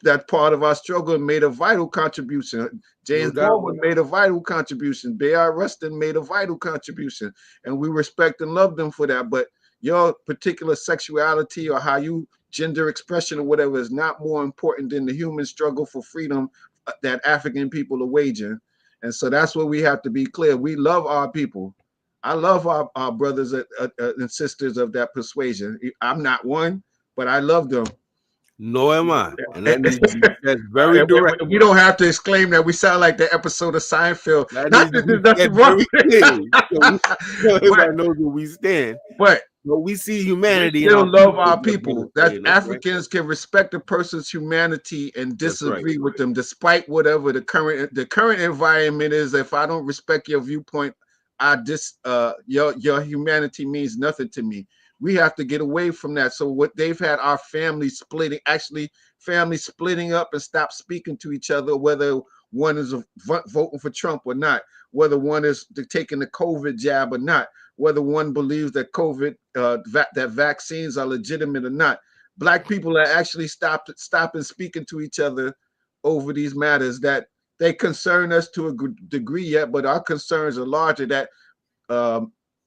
that part of our struggle and made a vital contribution. No James doubt. Baldwin made a vital contribution. Bayard Rustin made a vital contribution, and we respect and love them for that. But your particular sexuality or how you gender expression or whatever is not more important than the human struggle for freedom that African people are waging. And so that's what we have to be clear. We love our people. I love our brothers and sisters of that persuasion. I'm not one, but I love them. No am I. And that needs to be said very direct. We don't have to exclaim that we sound like the episode of Seinfeld. That Not needs to that be there's nothing said wrong very with clearly. So but, everybody knows where we stand. but But we see we humanity in still our love people. our is what brother people. is That saying. That's right. Africans can respect a person's humanity and That's right. disagree with them, despite whatever the current environment is. If I don't respect your viewpoint, your humanity means nothing to me. We have to get away from that. So what they've had our families splitting, actually families splitting up and stop speaking to each other, whether one is voting for Trump or not, whether one is taking the COVID jab or not, whether one believes that COVID, that vaccines are legitimate or not. Black people are actually stopping speaking to each other over these matters that they concern us to a degree yet, but our concerns are larger. That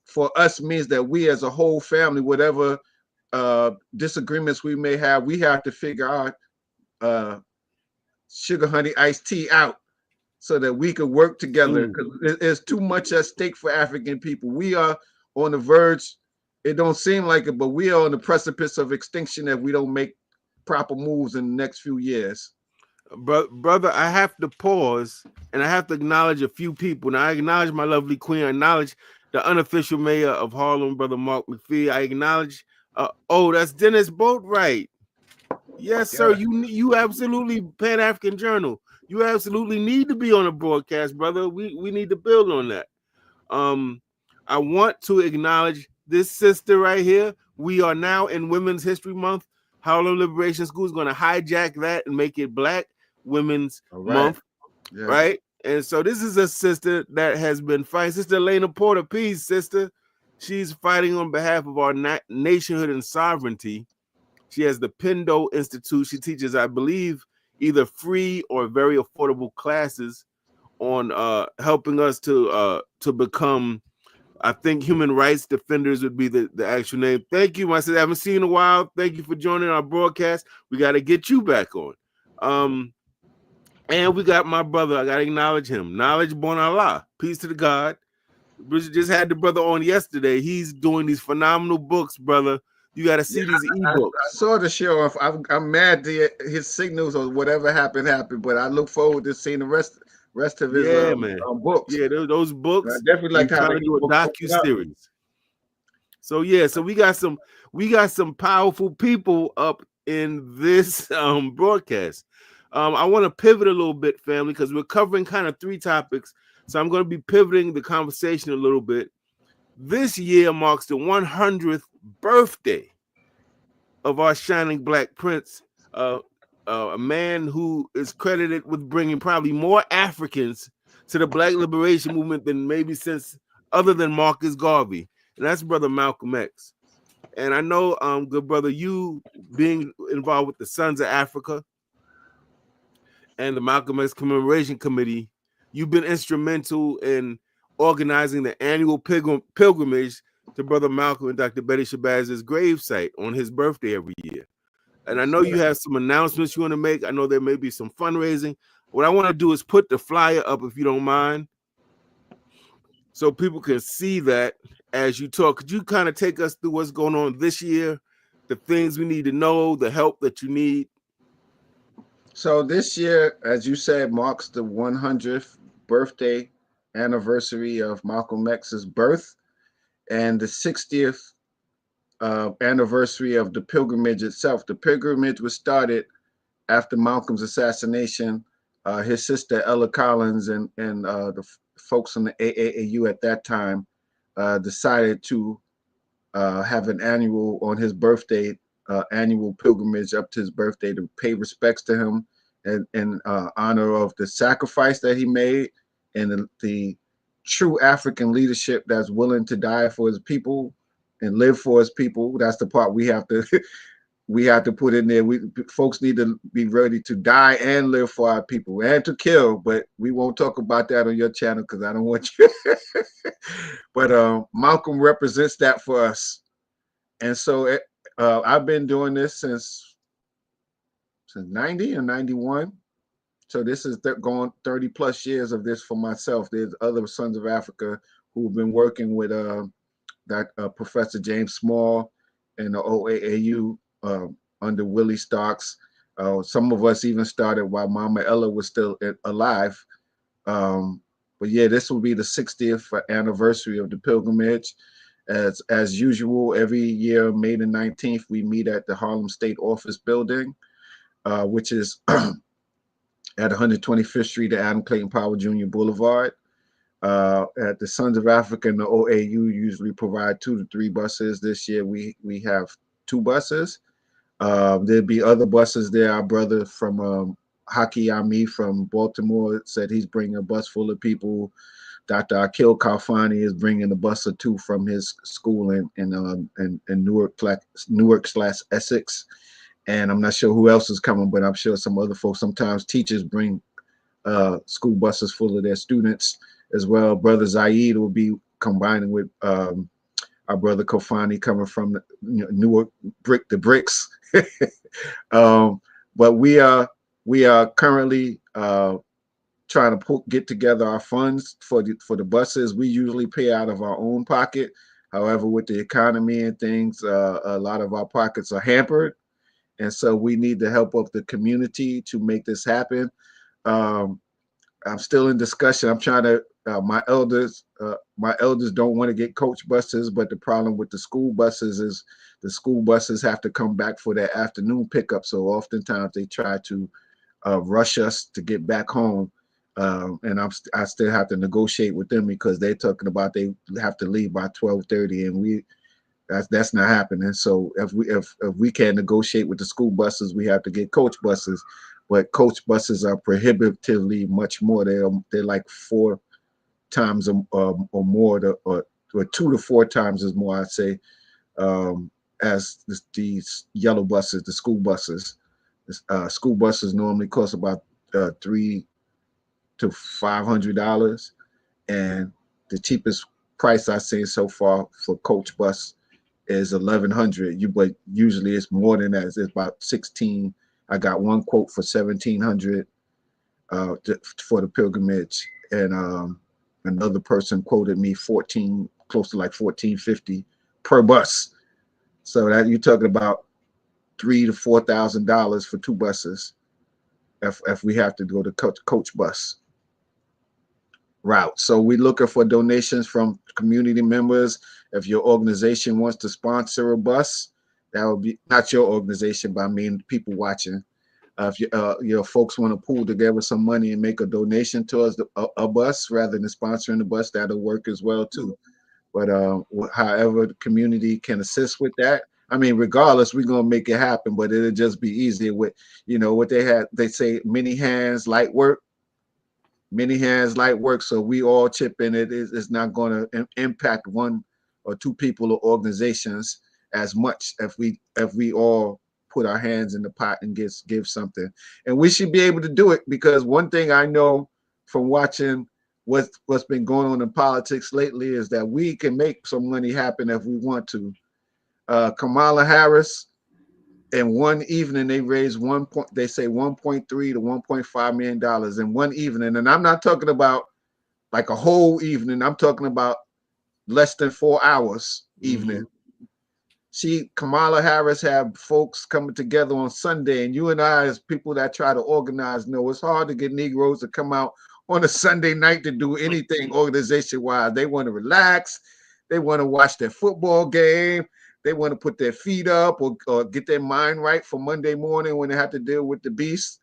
for us means that we as a whole family, whatever disagreements we may have, we have to figure out sugar honey iced tea out so that we could work together, because there's too much at stake for African people. We are on the verge, it don't seem like it, but we are on the precipice of extinction if we don't make proper moves in the next few years. Brother, I have to pause and I have to acknowledge a few people. Now, I acknowledge my lovely queen. I acknowledge the unofficial mayor of Harlem, Brother Mark McPhee. I acknowledge, that's Dennis Boatwright. Yes, sir. You absolutely Pan-African Journal. You absolutely need to be on a broadcast, brother. We need to build on that. I want to acknowledge this sister right here. We are now in Women's History Month. Harlem Liberation School is going to hijack that and make it Black Women's Month, right? And so this is a sister that has been fighting. Sister Elena Porter, peace, sister. She's fighting on behalf of our nationhood and sovereignty. She has the Pendo Institute. She teaches, I believe, either free or very affordable classes on helping us to become, I think, human rights defenders would be the actual name. Thank you, my sister. I haven't seen you in a while. Thank you for joining our broadcast. We got to get you back on. And we got my brother. I got to acknowledge him. Knowledge Bon Allah. Peace to the God. Just had the brother on yesterday. He's doing these phenomenal books, brother. You got to see these ebooks. I saw the show. I'm mad to his signals or whatever happened, but I look forward to seeing the rest of his books. Yeah, those books. I definitely like how trying to do a docu-series. So yeah, so we got some powerful people up in this broadcast. I want to pivot a little bit, family, because we're covering kind of three topics. So I'm going to be pivoting the conversation a little bit. This year marks the 100th birthday of our shining Black prince, a man who is credited with bringing probably more Africans to the Black liberation movement than maybe since, other than Marcus Garvey, and that's Brother Malcolm X. And I know, good brother, you being involved with the Sons of Africa, and the Malcolm X Commemoration Committee, you've been instrumental in organizing the annual pilgrimage to Brother Malcolm and Dr. Betty Shabazz's gravesite on his birthday every year. And I know you have some announcements you want to make. I know there may be some fundraising. What I want to do is put the flyer up, if you don't mind, so people can see that as you talk. Could you kind of take us through what's going on this year, the things we need to know, the help that you need? So this year, as you said, marks the 100th birthday anniversary of Malcolm X's birth and the 60th anniversary of the pilgrimage itself. The pilgrimage was started after Malcolm's assassination. His sister Ella Collins and the folks in the AAAU at that time decided to have an annual on his birthday, annual pilgrimage up to his birthday to pay respects to him and in honor of the sacrifice that he made and the true African leadership that's willing to die for his people and live for his people. That's the part we have to we have to put in there. We folks need to be ready to die and live for our people and to kill, but we won't talk about that on your channel because I don't want you. But Malcolm represents that for us, and so I've been doing this since 90 or 91. So this is going 30 plus years of this for myself. There's other Sons of Africa who've been working with Professor James Small and the OAAU under Willie Starks. Some of us even started while Mama Ella was still alive. But yeah, this will be the 60th anniversary of the pilgrimage. As usual, every year, May the 19th, we meet at the Harlem State Office Building, which is at 125th Street at Adam Clayton Powell Jr. Boulevard. At the Sons of Africa and the OAU usually provide 2 to 3 buses. This year we have 2 buses. There'll be other buses there. Our brother from Haki Ami from Baltimore said he's bringing a bus full of people. Dr. Akil Kalfani is bringing a bus or 2 from his school in Newark/Essex. And I'm not sure who else is coming, but I'm sure some other folks. Sometimes teachers bring school buses full of their students as well. Brother Zaid will be combining with our brother Kofani coming from Newark the Bricks. But we are currently trying to get together our funds for the buses. We usually pay out of our own pocket. However, with the economy and things, a lot of our pockets are hampered. And so we need the help of the community to make this happen. I'm still in discussion. I'm trying to, my elders don't want to get coach buses, but the problem with the school buses is the school buses have to come back for their afternoon pickup. So oftentimes they try to rush us to get back home. And I still have to negotiate with them because they're talking about they have to leave by 12:30, and that's not happening. So if we can't negotiate with the school buses, we have to get coach buses. But coach buses are prohibitively much more. They're like 4 times or more, or 2 to 4 times as more, I'd say, as these yellow buses, the school buses. School buses normally cost about $300 to $500, and the cheapest price I've seen so far for coach bus is $1,100. But usually it's more than that. It's about 16. I got one quote for $1,700 for the pilgrimage, and another person quoted me close to like $1,450 per bus. So that you're talking about $3,000 to $4,000 for 2 buses if we have to go to coach bus route. So we're looking for donations from community members. If your organization wants to sponsor a bus, that would be not your organization, but I mean people watching. If your folks want to pool together some money and make a donation towards a bus rather than sponsoring the bus, that'll work as well too. But however the community can assist with that, I mean, regardless, we're gonna make it happen. But it'll just be easier with, what they say, many hands, light work. Many hands, light work. So we all chip in. It's not going to impact 1 or 2 people or organizations as much if we all put our hands in the pot and give something. And we should be able to do it, because one thing I know from watching what's been going on in politics lately is that we can make some money happen if we want to. Kamala Harris, in one evening, they raised they say 1.3 to 1.5 million dollars in one evening. And I'm not talking about like a whole evening. I'm talking about less than 4 hours evening. Kamala Harris had folks coming together on Sunday, and you and I, as people that try to organize, know it's hard to get Negroes to come out on a Sunday night to do anything organization-wise. They want to relax. They want to watch their football game. They want to put their feet up or get their mind right for Monday morning when they have to deal with the beast.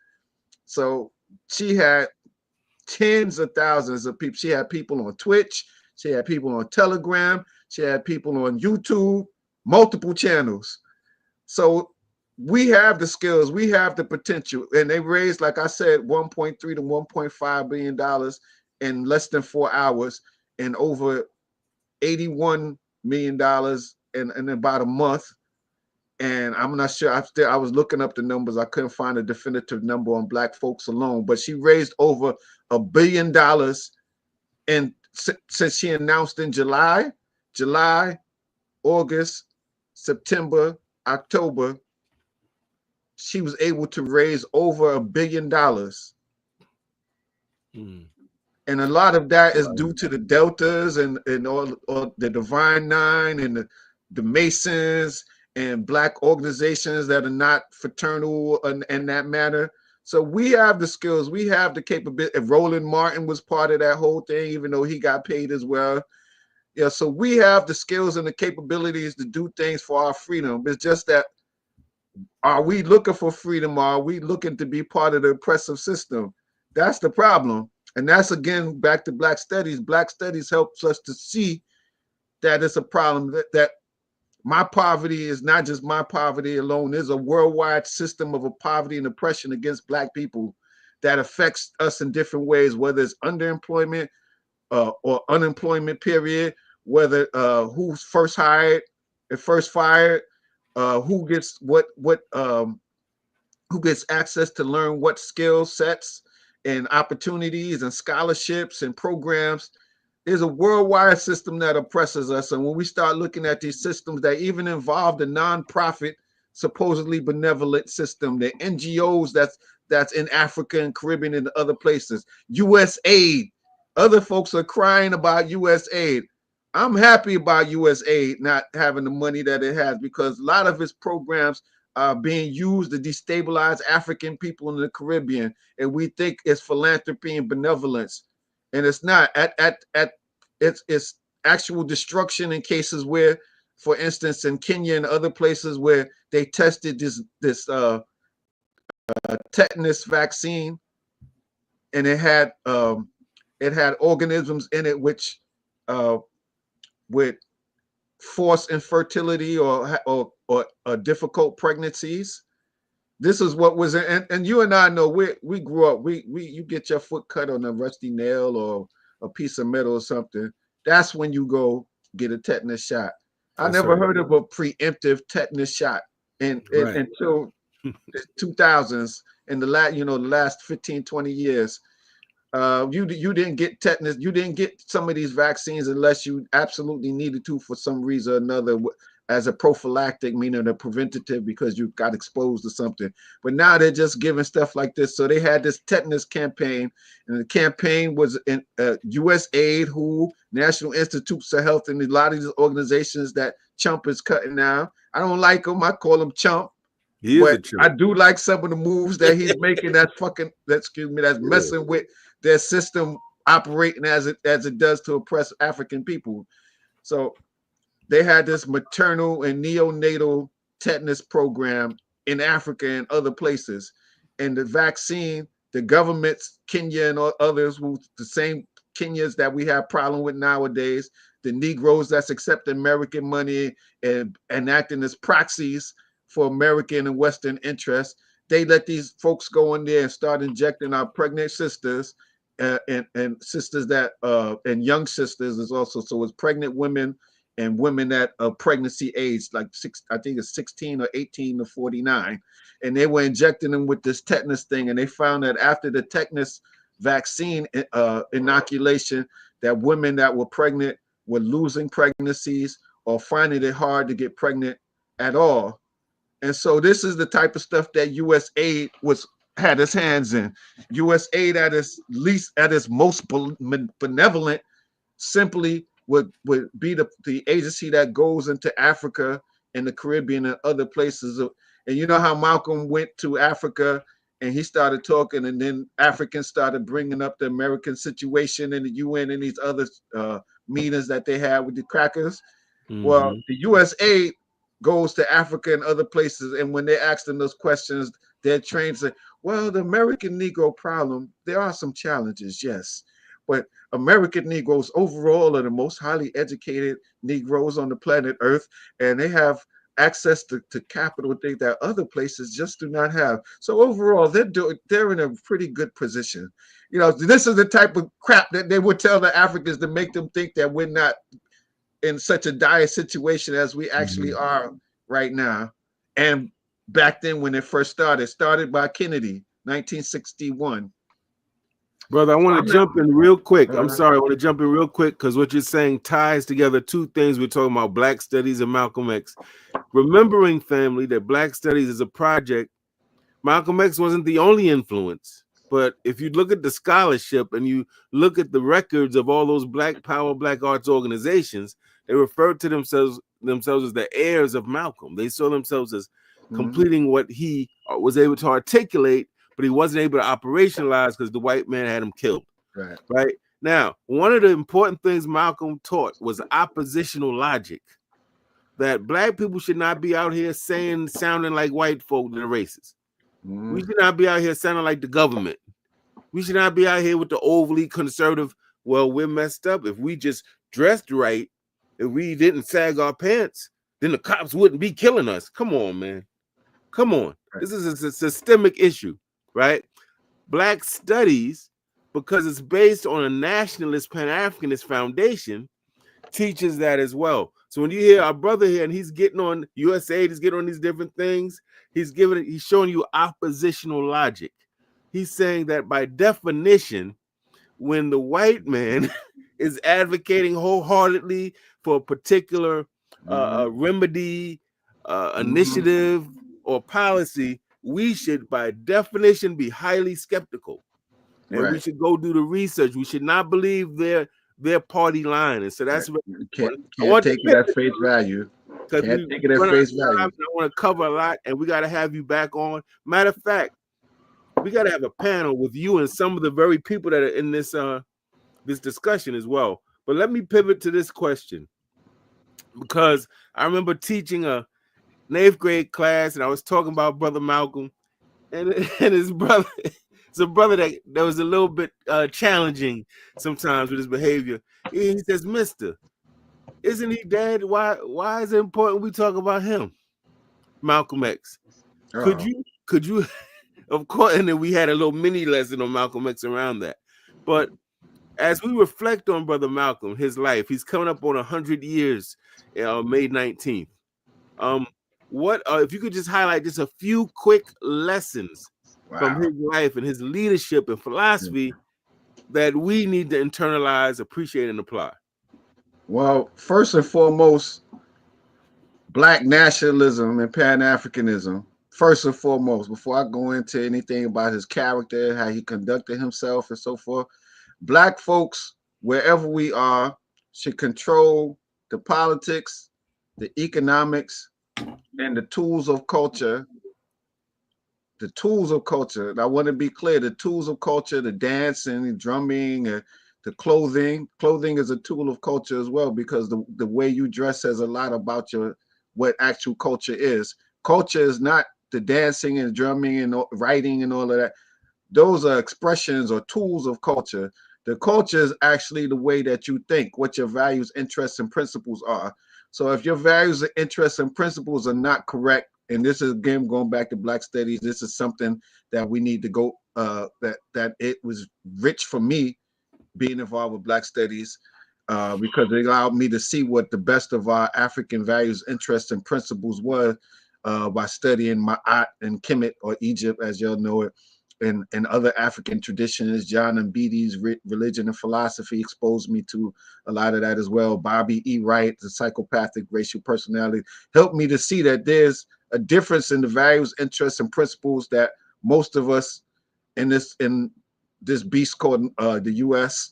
So she had tens of thousands of people. She had people on Twitch. She had people on Telegram. She had people on YouTube, multiple channels. So we have the skills. We have the potential. And they raised, like I said, 1.3 to 1.5 billion dollars in less than 4 hours, and over 81 million dollars in about a month. And I'm not sure. I was looking up the numbers. I couldn't find a definitive number on Black folks alone, but she raised over $1 billion. And since she announced in July, August, September, October, she was able to raise over $1 billion. And a lot of that is due to the Deltas and all the Divine Nine and the Masons and Black organizations that are not fraternal in that matter. So we have the skills, we have the capability. Roland Martin was part of that whole thing, even though he got paid as well. Yeah, so we have the skills and the capabilities to do things for our freedom. It's just that, are we looking for freedom? Or are we looking to be part of the oppressive system? That's the problem. And that's, again, back to Black Studies. Black Studies helps us to see that it's a problem, that my poverty is not just my poverty alone. There's a worldwide system of poverty and oppression against Black people that affects us in different ways, whether it's underemployment or unemployment period, whether who's first hired and first fired, who gets who gets access to learn what skill sets and opportunities and scholarships and programs. There's a worldwide system that oppresses us. And when we start looking at these systems that even involve the nonprofit, supposedly benevolent system, the NGOs that's in Africa and Caribbean and other places, U.S. aid, other folks are crying about U.S. aid. I'm happy about U.S. aid not having the money that it has, because a lot of its programs are being used to destabilize African people in the Caribbean, and we think it's philanthropy and benevolence, and it's not. It's actual destruction in cases where, for instance, in Kenya and other places where they tested this tetanus vaccine, and it had organisms in it which would force infertility or difficult pregnancies. This is what was in, and you and I know we grew up. You get your foot cut on a rusty nail or a piece of metal or something. That's when you go get a tetanus shot. I never heard of a preemptive tetanus shot until the 2000s. In the last 15, 20 years. You didn't get tetanus. You didn't get some of these vaccines unless you absolutely needed to for some reason or another, as a prophylactic, meaning a preventative, because you got exposed to something. But now they're just giving stuff like this. So they had this tetanus campaign, and the campaign was in U.S. aid, WHO, National Institutes of Health, and a lot of these organizations that Chump is cutting now. I don't like him. I call him Chump. But I do like some of the moves that he's making. That's messing with their system operating as it does to oppress African people. So they had this maternal and neonatal tetanus program in Africa and other places. And the vaccine, the governments, Kenya and others, the same Kenyans that we have problem with nowadays, the Negroes that's accepting American money and acting as proxies for American and Western interests, they let these folks go in there and start injecting our pregnant sisters and sisters that and young sisters is also. So it's pregnant women and women at a pregnancy age, like I think it's 16 or 18 to 49. And they were injecting them with this tetanus thing. And they found that after the tetanus vaccine inoculation, that women that were pregnant were losing pregnancies or finding it hard to get pregnant at all. And so this is the type of stuff that USAID had its hands in. USAID at its most benevolent simply would be the agency that goes into Africa and the Caribbean and other places. And you know how Malcolm went to Africa and he started talking, and then Africans started bringing up the American situation in the UN and these other meetings that they had with the crackers. Well, the USA goes to Africa and other places, and when they ask them those questions, they're trained to say, well, the American Negro problem, there are some challenges, yes. But American Negroes overall are the most highly educated Negroes on the planet Earth, and they have access to capital, things that other places just do not have. So overall, they're in a pretty good position. You know, this is the type of crap that they would tell the Africans to make them think that we're not in such a dire situation as we actually are right now. And back then when it first started by Kennedy, 1961. Brother, I want to jump in real quick. I'm sorry, I want to jump in real quick because what you're saying ties together two things. We're talking about Black Studies and Malcolm X. Remembering, family, that Black Studies is a project. Malcolm X wasn't the only influence, but if you look at the scholarship and you look at the records of all those Black Power, Black Arts organizations, they refer to themselves as the heirs of Malcolm. They saw themselves as completing what he was able to articulate, but he wasn't able to operationalize because the white man had him killed. Right? Now, one of the important things Malcolm taught was oppositional logic. That Black people should not be out here sounding like white folk that are racist. We should not be out here sounding like the government. We should not be out here with the overly conservative, well, we're messed up. If we just dressed right, if we didn't sag our pants, then the cops wouldn't be killing us. Come on, man. Come on. This is a systemic issue, right? Black Studies, because it's based on a nationalist, Pan-Africanist foundation, teaches that as well. So when you hear our brother here and he's getting on USAID, he's getting on these different things, he's showing you oppositional logic. He's saying that by definition, when the white man is advocating wholeheartedly for a particular remedy, initiative, or policy, we should by definition be highly skeptical. And we should go do the research. We should not believe their party line. And so that's what can't take it at face value. Can't take it at face value. I want to cover a lot, and we got to have you back on. Matter of fact, we got to have a panel with you and some of the very people that are in this this discussion as well. But let me pivot to this question, because I remember teaching a 8th grade class, and I was talking about Brother Malcolm and his brother. It's a brother that was a little bit challenging sometimes with his behavior. He says, "Mister, isn't he dead? Why is it important we talk about him?" Malcolm X. Could you of course, and then we had a little mini lesson on Malcolm X around that. But as we reflect on Brother Malcolm, his life, he's coming up on 100 years, May 19th. What if you could just highlight just a few quick lessons from his life and his leadership and philosophy that we need to internalize, appreciate, and apply? Well, first and foremost, Black nationalism and Pan-Africanism. First and foremost, before I go into anything about his character, how he conducted himself and so forth, Black folks, wherever we are, should control the politics, the economics, and the tools of culture. The tools of culture. And I want to be clear, the tools of culture, the dancing, the drumming, the clothing. Clothing is a tool of culture as well, because the way you dress says a lot about what actual culture is. Culture is not the dancing and drumming and writing and all of that. Those are expressions or tools of culture. The culture is actually the way that you think, what your values, interests, and principles are. So if your values, interests, and principles are not correct, and this is again going back to Black Studies, this is something that we need to go. That it was rich for me being involved with Black Studies. because it allowed me to see what the best of our African values, interests, and principles was by studying Ma'at and Kemet, or Egypt, as y'all know it, and other African traditions. John and Beatty's religion and philosophy exposed me to a lot of that as well. Bobby E. Wright, the psychopathic racial personality, helped me to see that there's a difference in the values, interests, and principles that most of us in this beast called the U.S.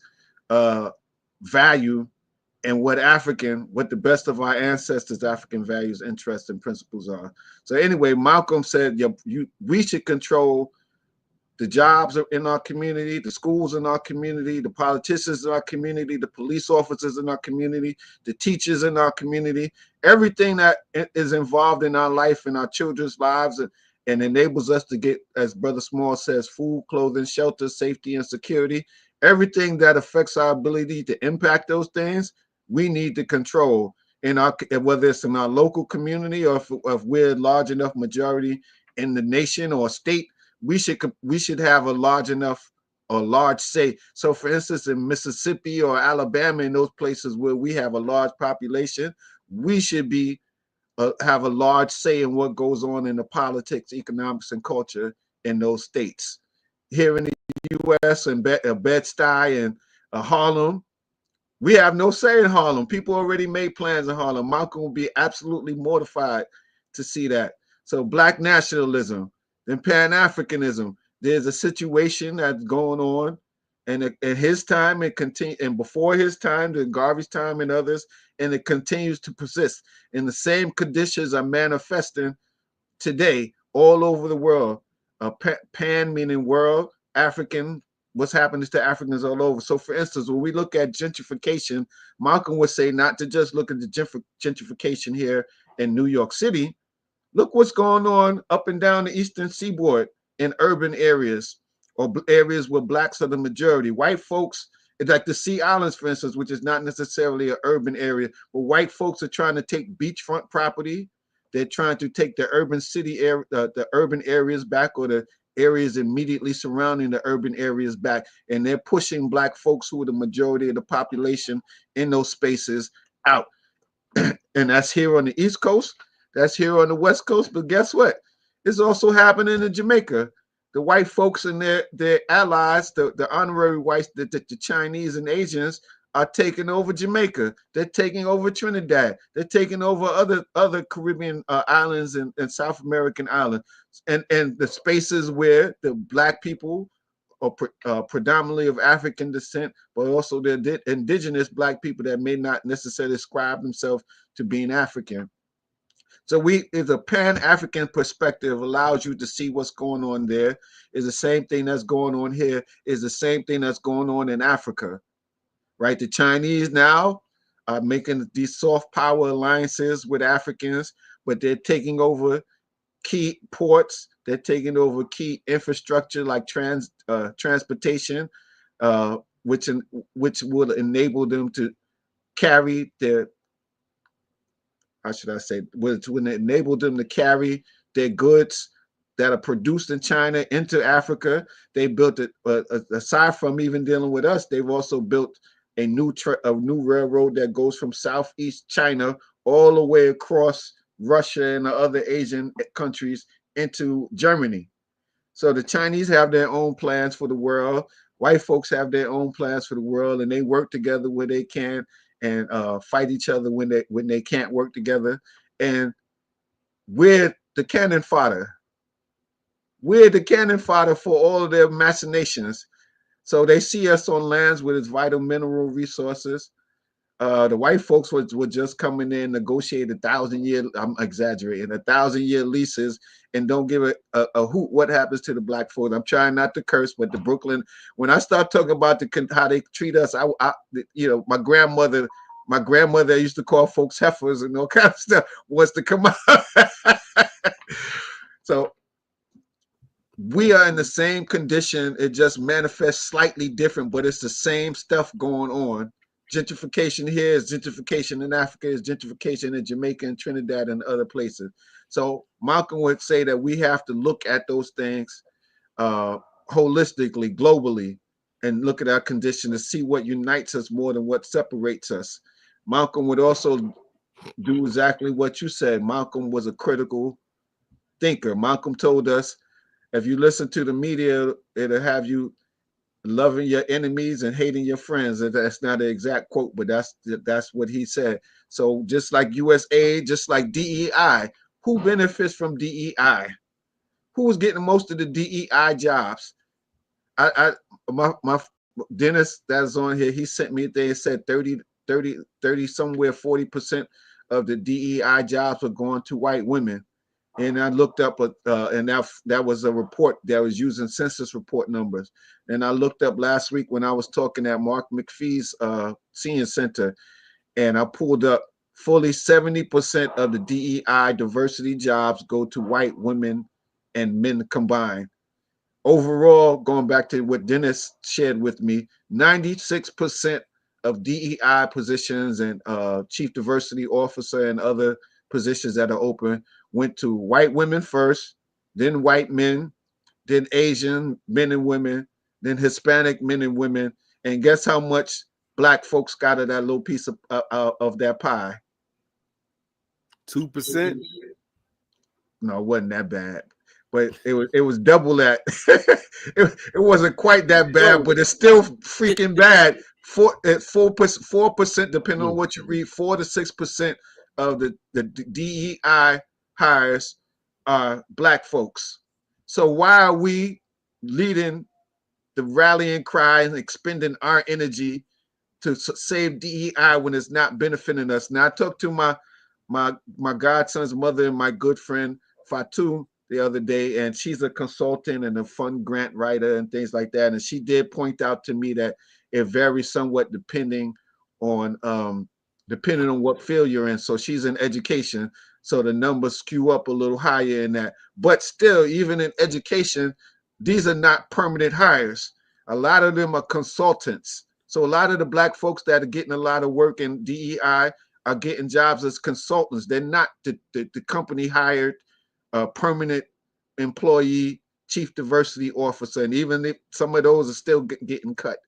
Value, and what the best of our ancestors' African values, interests, and principles are. So anyway, Malcolm said, we should control the jobs in our community, the schools in our community, the politicians in our community, the police officers in our community, the teachers in our community, everything that is involved in our life and our children's lives, and enables us to get, as Brother Small says, food, clothing, shelter, safety, and security. Everything that affects our ability to impact those things, we need to control in our, whether it's in our local community, or if we're a large enough majority in the nation or state, we should have a large enough or large say. So for instance, in Mississippi or Alabama, in those places where we have a large population, we should be have a large say in what goes on in the politics, economics, and culture in those states. Here in the U.S. and Bed-Stuy and Harlem, we have no say in Harlem. People already made plans in Harlem. Malcolm will be absolutely mortified to see that. So Black nationalism, then Pan-Africanism, there's a situation that's going on, and at his time it continued, and before his time, during Garvey's time and others, and it continues to persist. And the same conditions are manifesting today all over the world. Pan meaning world, African, what's happening to Africans all over. So for instance, when we look at gentrification, Malcolm would say not to just look at the gentrification here in New York City. Look what's going on up and down the Eastern Seaboard in urban areas, or areas where Blacks are the majority. White folks, it's like the Sea Islands, for instance, which is not necessarily an urban area, but white folks are trying to take beachfront property. They're trying to take the urban city area, the urban areas back, or the areas immediately surrounding the urban areas back, and they're pushing Black folks, who are the majority of the population in those spaces, out. And that's here on the East Coast, that's here on the West Coast. But guess what? It's also happening in Jamaica. The white folks and their allies, the honorary whites, the Chinese and Asians, are taking over Jamaica. They're taking over Trinidad. They're taking over other Caribbean islands and South American islands, and the spaces where the Black people are predominantly of African descent, but also the indigenous Black people that may not necessarily ascribe themselves to being African. So if a Pan-African perspective allows you to see what's going on there, is the same thing that's going on here, is the same thing that's going on in Africa, right? The Chinese now are making these soft power alliances with Africans, but they're taking over key ports. They're taking over key infrastructure like transportation, which will enable them to carry their, how should I say, which would enable them to carry their goods that are produced in China into Africa. They built it, aside from even dealing with us, they've also built a new railroad that goes from Southeast China all the way across Russia and the other Asian countries into Germany. So the Chinese have their own plans for the world. White folks have their own plans for the world, and they work together where they can, and fight each other when they can't work together. And we're the cannon fodder. We're the cannon fodder for all of their machinations. So they see us on lands with its vital mineral resources. The white folks were just coming in, negotiate 1,000-year, I'm exaggerating, 1,000-year leases, and don't give a hoot what happens to the Black folks. I'm trying not to curse, but the Brooklyn, when I start talking about how they treat us, my grandmother used to call folks heifers and all kind of stuff, wants to come out. So we are in the same condition. It just manifests slightly different, but it's the same stuff going on. Gentrification here is gentrification in Africa, is gentrification in Jamaica and Trinidad and other places. So Malcolm would say that we have to look at those things holistically, globally, and look at our condition to see what unites us more than what separates us. Malcolm would also do exactly what you said. Malcolm was a critical thinker. Malcolm told us, if you listen to the media, it'll have you loving your enemies and hating your friends. And that's not an exact quote, but that's what he said. So just like USA, just like DEI, who benefits from DEI? Who's getting most of the DEI jobs? My Dennis that's on here, he sent me a thing and said 30 somewhere 40% of the DEI jobs are going to white women. And I looked up, and that was a report that was using census report numbers. And I looked up last week when I was talking at Mark McPhee's Senior Center, and I pulled up fully 70% of the DEI diversity jobs go to white women and men combined. Overall, going back to what Dennis shared with me, 96% of DEI positions and chief diversity officer and other positions that are open went to white women first, then white men, then Asian men and women, then Hispanic men and women. And guess how much black folks got of that little piece of that pie? 2%. No, it wasn't that bad, but it was double that. it wasn't quite that bad, but it's still freaking bad. 4%, depending on what you read, 4 to 6% of the DEI hires are black folks. So why are we leading the rallying cry and expending our energy to save DEI when it's not benefiting us? Now I talked to my godson's mother and my good friend Fatu the other day, and she's a consultant and a fund grant writer and things like that. And she did point out to me that it varies somewhat on depending on what field you're in. So she's in education, so the numbers skew up a little higher in that. But still, even in education, these are not permanent hires. A lot of them are consultants. So a lot of the black folks that are getting a lot of work in DEI are getting jobs as consultants. They're not the company hired permanent employee chief diversity officer, and even if some of those are still getting cut.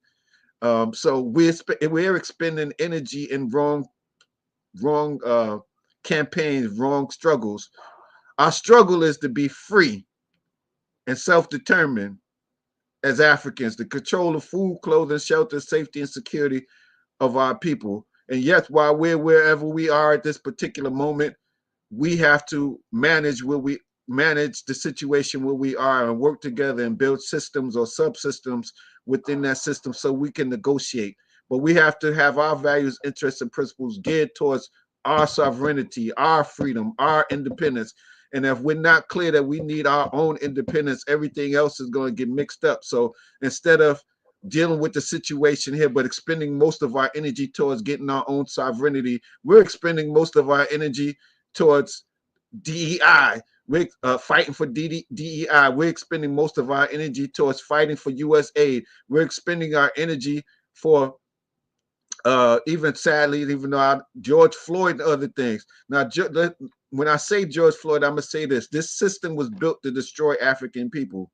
So we're expending energy in wrong campaigns, wrong struggles. Our struggle is to be free and self-determined as Africans, to control the food, clothing, shelter, safety, and security of our people. And yes, while we're wherever we are at this particular moment, we have to manage the situation where we are and work together and build systems or subsystems within that system so we can negotiate. But we have to have our values, interests, and principles geared towards our sovereignty, our freedom, our independence. And if we're not clear that we need our own independence, everything else is going to get mixed up. So instead of dealing with the situation here, but expending most of our energy towards getting our own sovereignty, we're expending most of our energy towards DEI. We're fighting for DEI. We're expending most of our energy towards fighting for US aid. We're expending our energy for even sadly, even though George Floyd and other things. Now, when I say George Floyd, I'm going to say this. This system was built to destroy African people.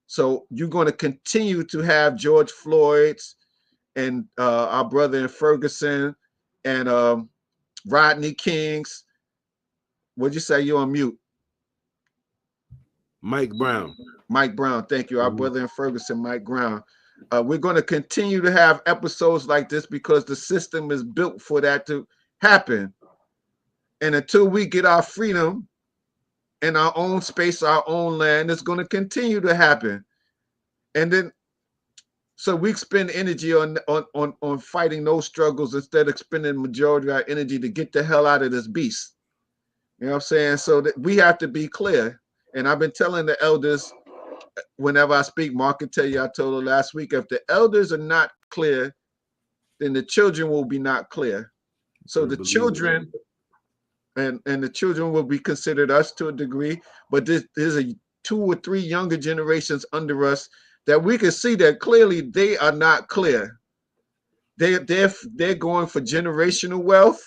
So you're going to continue to have George Floyd's and our brother in Ferguson and Rodney King's. What'd you say? You're on mute. Mike Brown. Mike Brown. Thank you. Our brother in Ferguson, Mike Brown. We're going to continue to have episodes like this because the system is built for that to happen. And until we get our freedom in our own space, our own land, it's going to continue to happen. And then, so we spend energy on fighting those struggles instead of spending the majority of our energy to get the hell out of this beast. You know what I'm saying? So that we have to be clear. And I've been telling the elders whenever I speak, Mark can tell you, I told her last week, if the elders are not clear, then the children will be not clear. So the children and the children will be considered us to a degree, but there's a 2 or 3 younger generations under us that we can see that clearly they are not clear. They're going for generational wealth,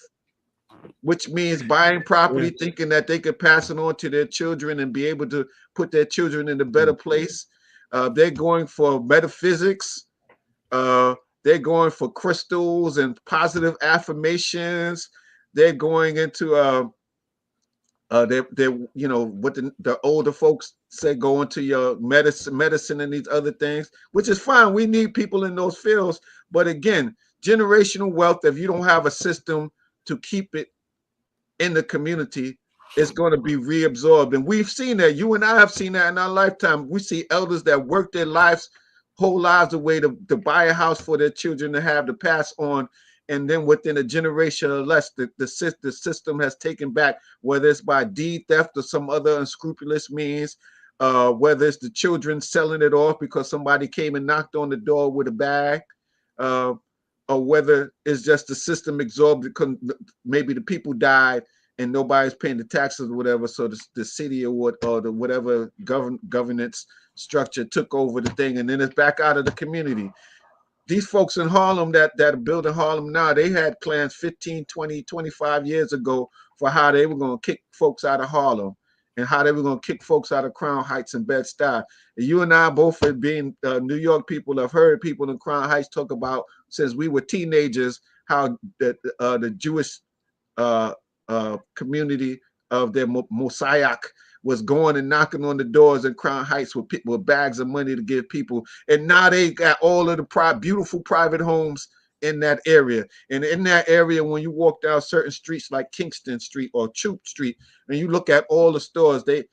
which means buying property, thinking that they could pass it on to their children and be able to put their children in a better place. They're going for metaphysics. They're going for crystals and positive affirmations. They're going into they you know what the older folks say, go into your medicine and these other things, which is fine. We need people in those fields, but again, generational wealth, if you don't have a system to keep it in the community, it's going to be reabsorbed. And we've seen that. You and I have seen that in our lifetime. We see elders that work their whole lives away to buy a house for their children to have to pass on. And then within a generation or less, the system has taken back, whether it's by deed theft or some other unscrupulous means, whether it's the children selling it off because somebody came and knocked on the door with a bag, uh, or whether it's just the system absorbed because maybe the people died and nobody's paying the taxes or whatever. So the city or the whatever governance structure took over the thing, and then it's back out of the community. These folks in Harlem that are building Harlem now, they had plans 15, 20, 25 years ago for how they were going to kick folks out of Harlem and how they were going to kick folks out of Crown Heights and Bed-Stuy. You and I both, being New York people, have heard people in Crown Heights talk about, since we were teenagers, how the Jewish community of their Mosaic was going and knocking on the doors in Crown Heights with bags of money to give people. And now they got all of the beautiful private homes in that area. And in that area, when you walk down certain streets like Kingston Street or Choop Street, and you look at all the stores, they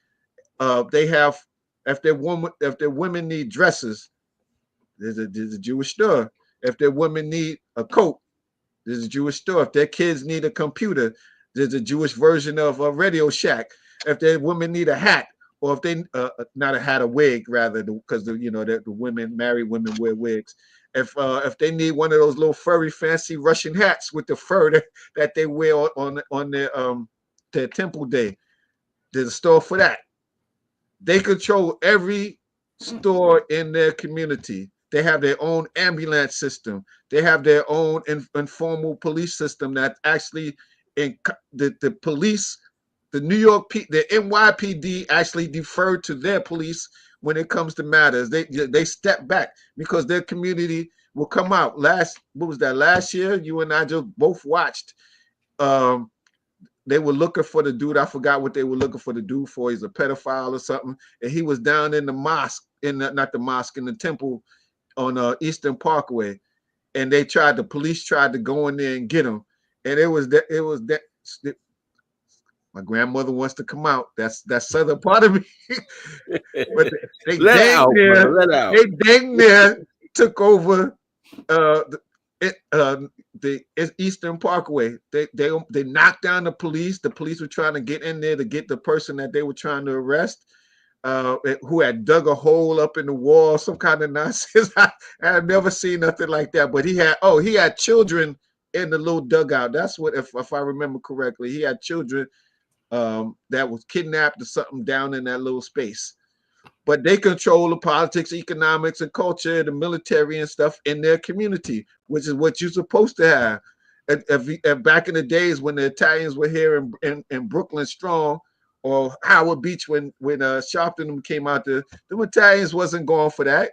have, if their women need dresses, there's a Jewish store. If their women need a coat, there's a Jewish store. If their kids need a computer, there's a Jewish version of a Radio Shack. If their women need a hat, or if they not a hat, a wig rather, because the women, married women, wear wigs. If they need one of those little furry, fancy Russian hats with the fur that they wear on their temple day, there's a store for that. They control every store in their community. They have their own ambulance system. They have their own informal police system that actually, the police, the the NYPD actually defer to their police when it comes to matters. They step back because their community will come out. Last year? You and I just both watched. They were looking for the dude. I forgot what they were looking for the dude for. He's a pedophile or something. And he was down in the mosque, not the mosque, in the temple on Eastern Parkway. And the police tried to go in there and get him. And my grandmother wants to come out. That's southern part of me. But they dang near took over the Eastern Parkway. They knocked down the police. The police were trying to get in there to get the person that they were trying to arrest, who had dug a hole up in the wall, some kind of nonsense. I have never seen nothing like that. But he had children in the little dugout. That's what, if I remember correctly, he had children that was kidnapped or something down in that little space. But they control the politics, economics, and culture, the military and stuff in their community, which is what you're supposed to have. And back in the days when the Italians were here in Brooklyn strong, or Howard Beach when Sharpton came out there, the Italians wasn't going for that.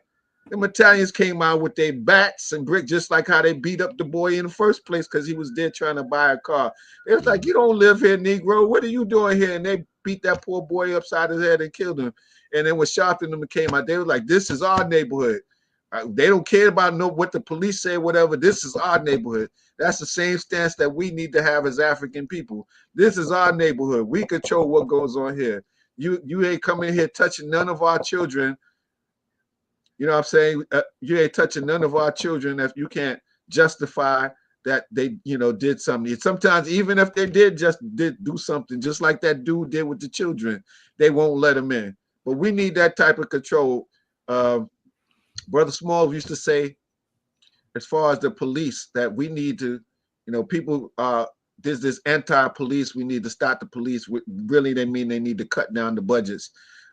The Italians came out with their bats and brick, just like how they beat up the boy in the first place because he was there trying to buy a car. It was like, you don't live here, Negro. What are you doing here? And they beat that poor boy upside his head and killed him. And then when Sharpton came out, they were like, this is our neighborhood. They don't care about what the police say, whatever. This is our neighborhood. That's the same stance that we need to have as African people. This is our neighborhood. We control what goes on here. You ain't coming here touching none of our children. You know what I'm saying? You ain't touching none of our children if you can't justify that they, did something. Sometimes even if they did do something, just like that dude did with the children, they won't let them in. But we need that type of control. Brother Small used to say, as far as the police, that we need to, people there's this anti-police, we need to stop the police. Really, they mean they need to cut down the budgets.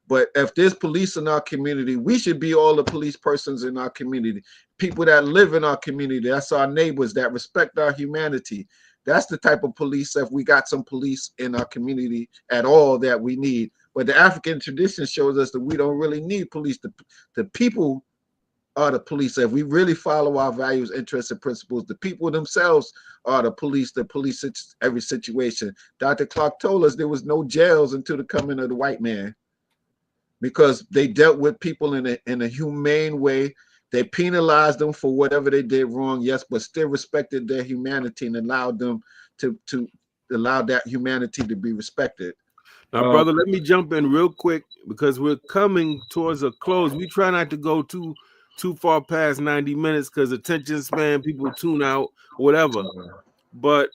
But if there's police in our community, we should be all the police persons in our community, people that live in our community. That's our neighbors that respect our humanity. That's the type of police, if we got some police in our community at all, that we need. But the African tradition shows us that we don't really need police. The people are the police. If we really follow our values, interests, and principles, the people themselves are the police that police every situation. Dr. Clark told us there was no jails until the coming of the white man, because they dealt with people in a humane way. They penalized them for whatever they did wrong, yes, but still respected their humanity and allowed them to allow that humanity to be respected. Now, brother, let me jump in real quick because we're coming towards a close. We try not to go too far past 90 minutes because attention span, people tune out, whatever. But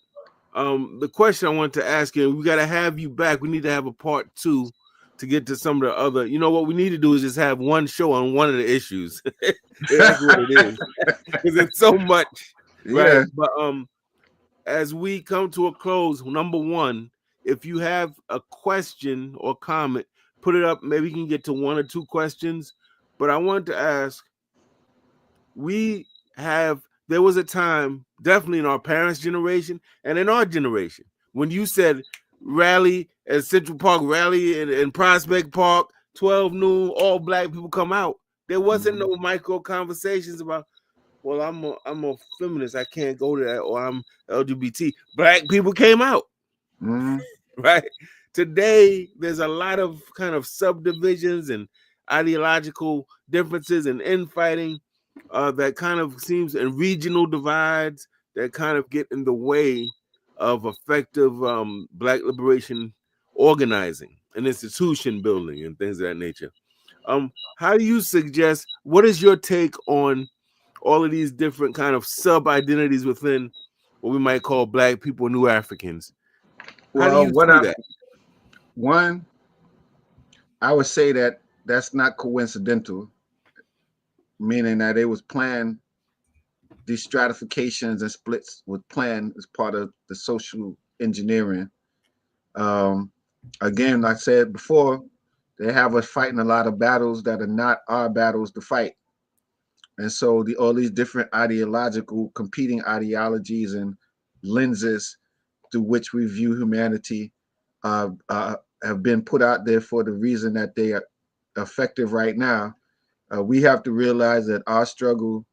the question I want to ask you, we got to have you back. We need to have a part 2 to get to some of the other. You know what we need to do is just have one show on one of the issues. That's what it is, because it's so much, right? Yeah. But as we come to a close, number one, if you have a question or comment, put it up. Maybe you can get to 1 or 2 questions. But I wanted to ask, there was a time, definitely in our parents' generation and in our generation, when you said rally at Central Park, rally in Prospect Park, 12 noon, all black people come out. There wasn't no micro conversations about, well, I'm a feminist, I can't go to that, or I'm LGBT. Black people came out, right? Today, there's a lot of kind of subdivisions and ideological differences and infighting that kind of seems, and regional divides that kind of get in the way of effective Black liberation organizing and institution building and things of that nature. How do you suggest, what is your take on all of these different kind of sub-identities within what we might call Black people, New Africans? How do Well, you see that? one, I would say that that's not coincidental, meaning that it was planned. These stratifications and splits was planned as part of the social engineering. Um, Again, like I said before, they have us fighting a lot of battles that are not our battles to fight. And so all these different ideological, competing ideologies and lenses through which we view humanity have been put out there for the reason that they are effective right now. We have to realize that our struggle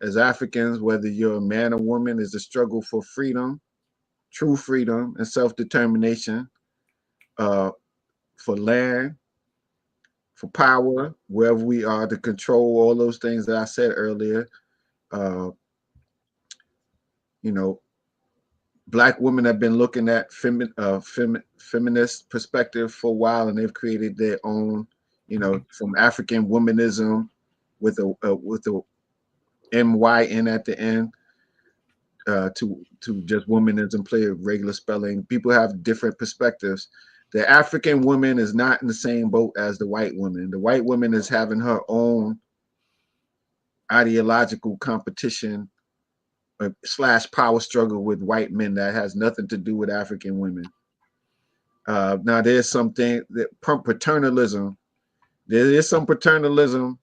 as Africans, whether you're a man or woman, is a struggle for freedom, true freedom and self-determination, for land, for power, wherever we are, to control all those things that I said earlier. Uh, you know, Black women have been looking at feminist perspective for a while, and they've created their own, from African womanism with a MYN at the end, to just womanism, play a regular spelling. People have different perspectives. The African woman is not in the same boat as the white woman. The white woman is having her own ideological competition / power struggle with white men that has nothing to do with African women. Now, there's something that paternalism. There is some paternalism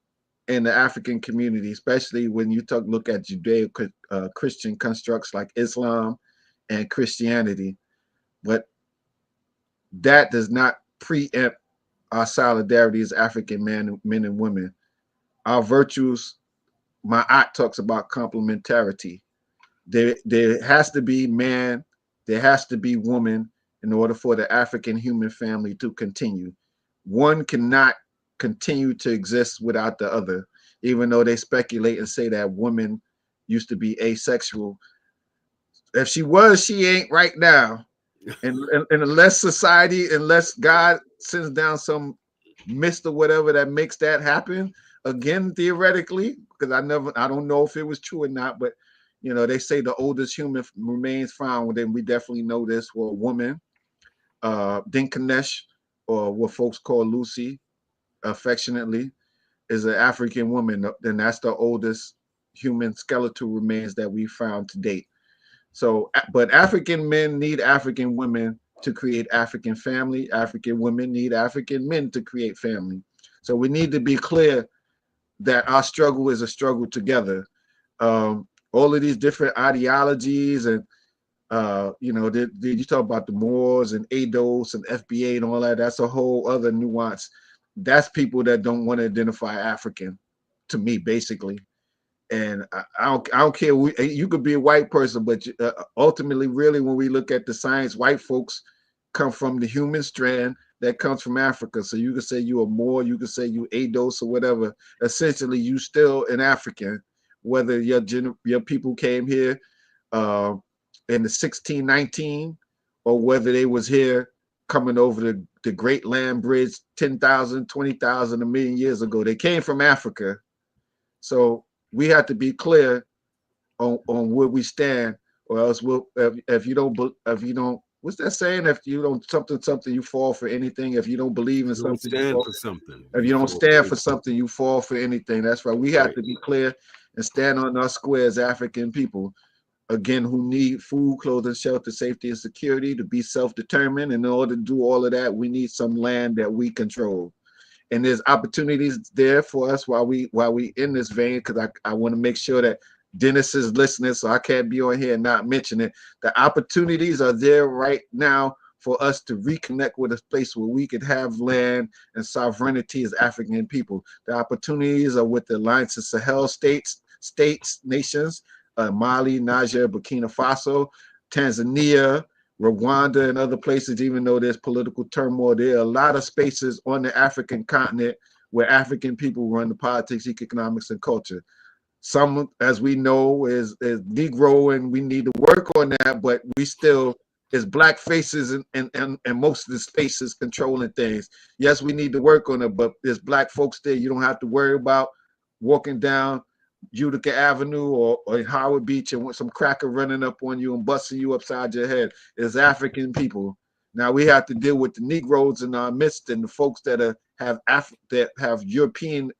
in the African community, especially when you look at Judeo-Christian constructs like Islam and Christianity. But that does not preempt our solidarity as African men and women. Our virtues, my aunt talks about complementarity. There has to be man, there has to be woman in order for the African human family to continue. One cannot continue to exist without the other, even though they speculate and say that woman used to be asexual. If she was, she ain't right now. And unless society, unless God sends down some mist or whatever that makes that happen, again, theoretically, because I don't know if it was true or not, but they say the oldest human remains found. Then we definitely know this for a woman. Dinkanesh, or what folks call Lucy, affectionately, is an African woman. Then that's the oldest human skeletal remains that we found to date. So, but African men need African women to create African family. African women need African men to create family. So we need to be clear that our struggle is a struggle together. All of these different ideologies and you talk about the Moors and ADOS and FBA and all that. That's a whole other nuance. That's people that don't want to identify African. to me, basically. And I don't care. You could be a white person, but ultimately, really, when we look at the science, white folks come from the human strand that comes from Africa. So you could say you are Moor, you could say you Ados or whatever. Essentially, you still an African, whether your people came here uh, in the 1619 or whether they was here coming over the Great Land Bridge 10,000, 20,000, a million years ago. They came from Africa. So we have to be clear on where we stand, or else if you don't, what's that saying? If you don't something, you fall for anything. If you don't believe in You don't something, you stand fall. for something. If You you don't fall stand for for it. something, you fall for anything. That's right. We have Right. to be clear and stand on our square as African people, again, who need food, clothing, shelter, safety, and security to be self-determined. And in order to do all of that, we need some land that we control. And there's opportunities there for us while we in this vein, because I want to make sure that Dennis is listening, so I can't be on here and not mention it. The opportunities are there right now for us to reconnect with a place where we could have land and sovereignty as African people. The opportunities are with the Alliance of Sahel nations, Mali, Niger, Burkina Faso, Tanzania, Rwanda, and other places. Even though there's political turmoil, there are a lot of spaces on the African continent where African people run the politics, economics, and culture. Some, as we know, is Negro, and we need to work on that, but we still is black faces and most of the spaces controlling things. Yes, we need to work on it, but there's black folks there. You don't have to worry about walking down Utica Avenue or Howard Beach and with some cracker running up on you and busting you upside your head. It's African people. Now we have to deal with the Negroes in our midst and the folks that have European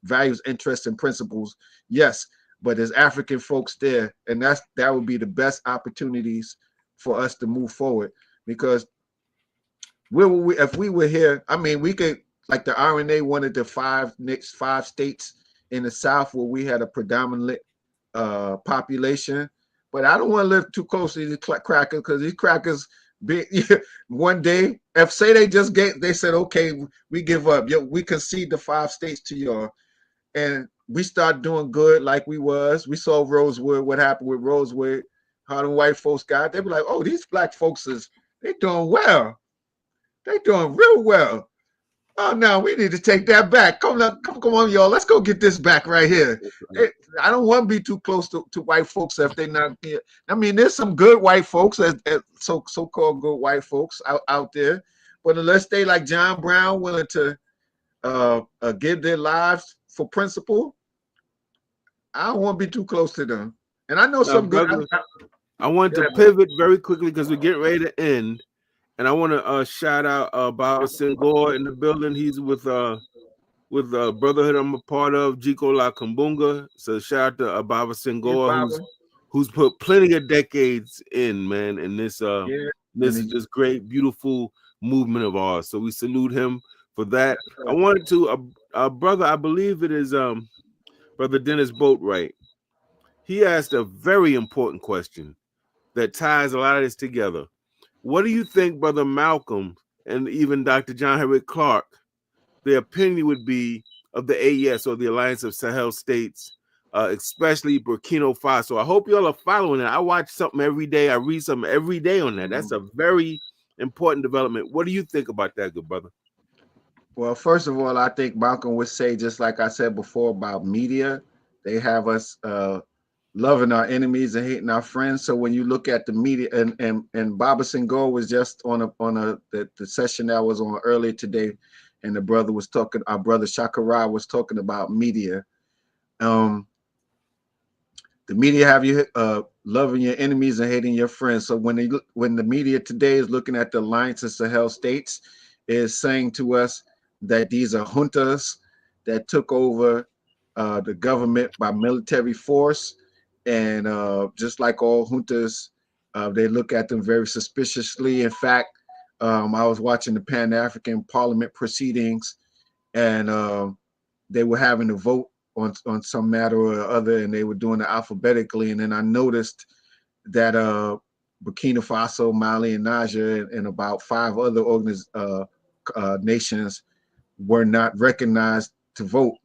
values, interests, and principles. Yes, but there's African folks there, and that would be the best opportunities for us to move forward. Because where would we, if we were here? I mean, we could, like the RNA wanted the next five states in the South where we had a predominant population, but I don't want to live too close to these crackers, because these crackers one day, if say they said, okay, we give up, we concede the 5 states to y'all, and we start doing good like we we saw Rosewood, what happened with Rosewood, how the white folks got, they be like, oh, these black folks they doing well, they doing real well. Oh no, we need to take that back. Come on, y'all. Let's go get this back right here. I don't want to be too close to white folks if they're not here. I mean, there's some good white folks, so-called good white folks out there, but unless they like John Brown willing to give their lives for principle, I don't want to be too close to them. And I know Now, some good. brother, I want to pivot very quickly because we're getting ready to end. And I want to shout out Baba Senghor in the building. He's with Brotherhood I'm a part of, Jiko La Kumbunga. So shout out to Baba Senghor, who's put plenty of decades in, man, in this this is just great, beautiful movement of ours. So we salute him for that. I wanted to brother, I believe it is Brother Dennis Boatwright. He asked a very important question that ties a lot of this together. What do you think, Brother Malcolm, and even Dr. John Henrik Clark, their opinion would be of the AES, or the Alliance of Sahel States, especially Burkina Faso? I hope y'all are following it. I watch something every day. I read something every day on that. That's a very important development. What do you think about that, good brother? Well, first of all, I think Malcolm would say, just like I said before about media, they have us loving our enemies and hating our friends. So when you look at the media, and Baba Senghor was just on the session that was on earlier today, and our brother Shakara was talking about media. The media have you loving your enemies and hating your friends. So when the media today is looking at the Alliance of Sahel States, is saying to us that these are juntas that took over the government by military force. And just like all juntas, they look at them very suspiciously. In fact, I was watching the Pan-African Parliament proceedings, and they were having a vote on some matter or other, and they were doing it alphabetically. And then I noticed that Burkina Faso, Mali, and Niger, and about 5 other nations were not recognized to vote.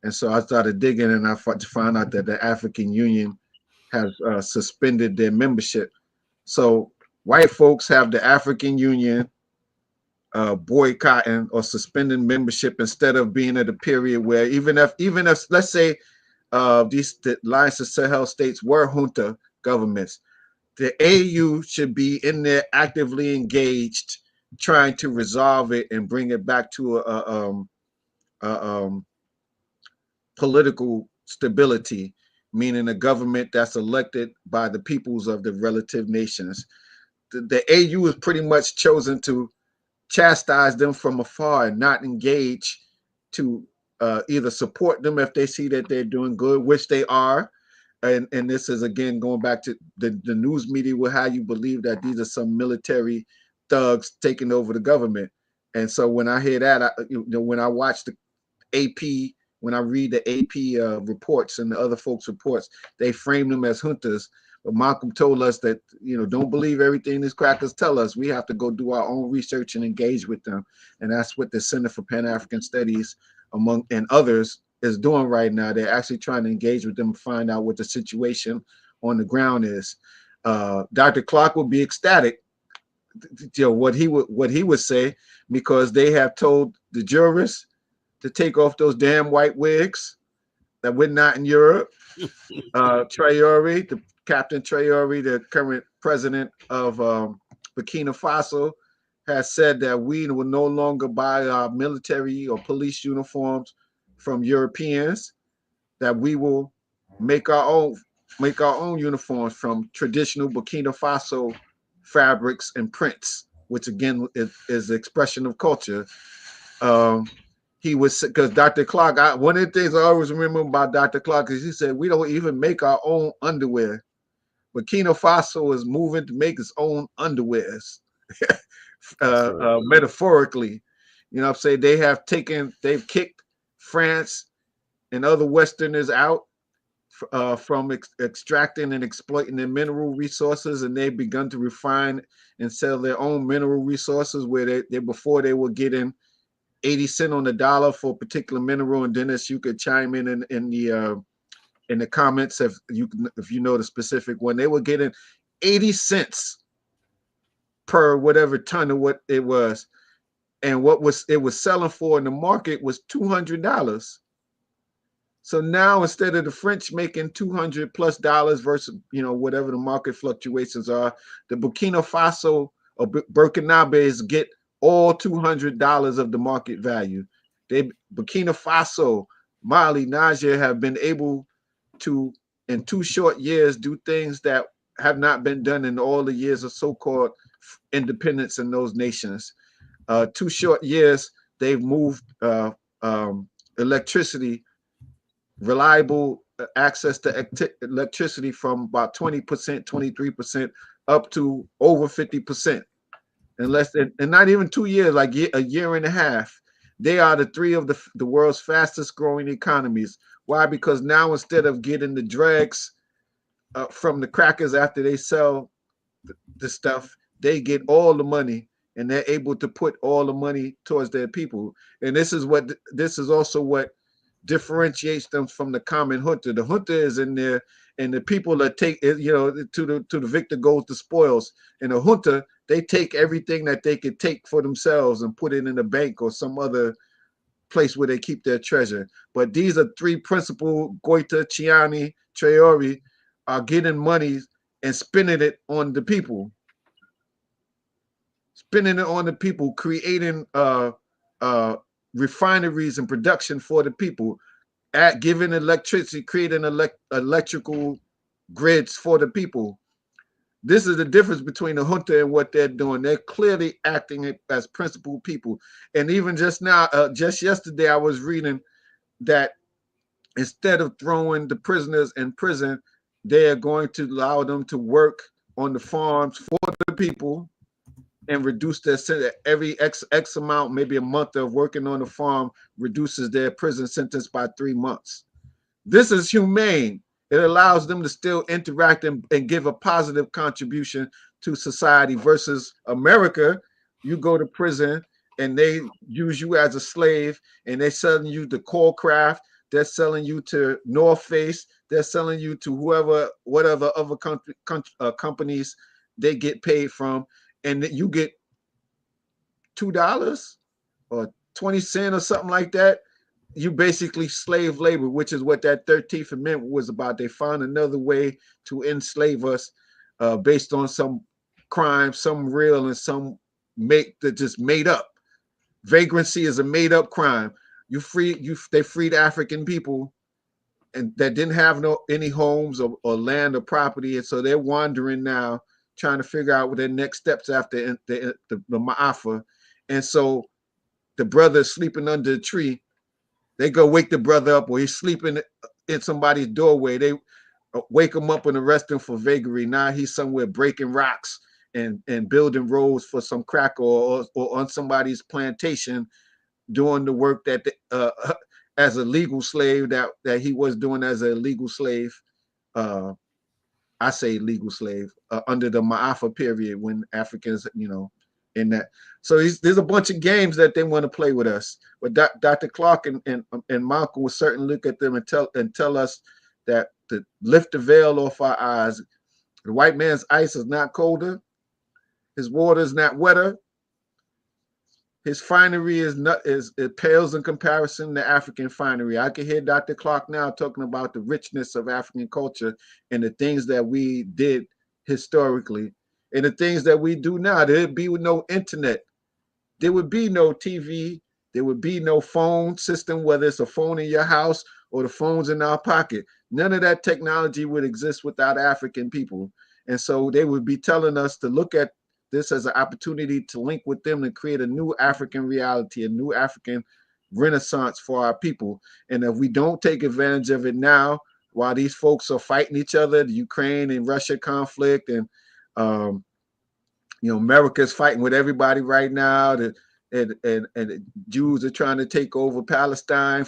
And so I started digging, and I found out that the African Union has suspended their membership. So white folks have the African Union boycotting or suspending membership instead of being at a period where even if let's say the Alliance of Sahel states were junta governments, the AU should be in there actively engaged, trying to resolve it and bring it back to a political stability, meaning a government that's elected by the peoples of the relative nations. The AU is pretty much chosen to chastise them from afar and not engage to either support them if they see that they're doing good, which they are. And this is again going back to the news media will have you believe that these are some military thugs taking over the government. And so when I hear that, when I watch the AP, when I read the AP reports and the other folks' reports, they frame them as juntas. But Malcolm told us that, don't believe everything these crackers tell us. We have to go do our own research and engage with them. And that's what the Center for Pan-African Studies, among and others, is doing right now. They're actually trying to engage with them and find out what the situation on the ground is. Dr. Clark would be ecstatic, what he would say, because they have told the jurists to take off those damn white wigs that we're not in Europe. Traore, the Captain Traore, the current president of Burkina Faso, has said that we will no longer buy our military or police uniforms from Europeans, that we will make our own uniforms from traditional Burkina Faso fabrics and prints, which again is the expression of culture. He was, because Dr. Clark, one of the things I always remember about Dr. Clark is he said, we don't even make our own underwear. Burkina Faso is moving to make its own underwears, metaphorically. You know what I'm saying? They've kicked France and other Westerners out from extracting and exploiting their mineral resources, and they've begun to refine and sell their own mineral resources where before they were getting 80 cents on the dollar for a particular mineral. And Dennis, you could chime in the comments if you know the specific one. They were getting 80 cents per whatever ton of what it was, and what it was selling for in the market was $200. So now instead of the French making $200+ versus whatever the market fluctuations are, the Burkina Faso or Burkinabes get all $200 of the market value. Burkina Faso, Mali, Niger have been able to, in 2 short years, do things that have not been done in all the years of so-called independence in those nations. 2 short years, they've moved electricity, reliable access to electricity from about 20%, 23% up to over 50%. In less than, and not even 2 years, like a year and a half. They are the 3 of the world's fastest growing economies. Why? Because now instead of getting the dregs from the crackers after they sell the stuff, they get all the money, and they're able to put all the money towards their people. And this is also what differentiates them from the common junta. The junta is in there, and the people that take it, to the victor goes the spoils. In a junta, they take everything that they could take for themselves and put it in a bank or some other place where they keep their treasure. But these are 3 principal, Goita, Chiani, Traore, are getting money and spending it on the people. Creating refineries and production for the people, giving electricity, creating electrical grids for the people. This is the difference between the junta and what they're doing. They're clearly acting as principled people. And even just now, just yesterday, I was reading that instead of throwing the prisoners in prison, they are going to allow them to work on the farms for the people and reduce their sentence. Every X amount, maybe a month of working on the farm reduces their prison sentence by 3 months. This is humane. It allows them to still interact and give a positive contribution to society versus America. You go to prison and they use you as a slave, and they selling you the coal craft, they're selling you to North Face, they're selling you to whoever, whatever other companies they get paid from, and you get $2 or 20 cents or something like that. You basically slave labor, which is what that 13th Amendment was about. They found another way to enslave us based on some crime, some real and some that just made up. Vagrancy is a made up crime. They freed African people and that didn't have any homes or land or property, and so they're wandering now, trying to figure out what their next steps after the Ma'afa. And so the brother is sleeping under a tree. They go wake the brother up, or he's sleeping in somebody's doorway. They wake him up and arrest him for vagary. Now he's somewhere breaking rocks and building roads for some cracker, or on somebody's plantation doing the work that as a legal slave that he was doing as a legal slave. I say legal slave under the Ma'afa period when Africans, in that. So there's a bunch of games that they want to play with us. But Dr. Clark and Malcolm will certainly look at them and tell us that to lift the veil off our eyes. The white man's ice is not colder. His water is not wetter. His finery it pales in comparison to African finery. I can hear Dr. Clark now talking about the richness of African culture and the things that we did historically and the things that we do now. There'd be no internet. There would be no TV. There would be no phone system, whether it's a phone in your house or the phones in our pocket. None of that technology would exist without African people. And so they would be telling us to look at this as an opportunity to link with them and create a new African reality, a new African renaissance for our people. And if we don't take advantage of it now, while these folks are fighting each other, the Ukraine and Russia conflict, and America's fighting with everybody right now, and Jews are trying to take over Palestine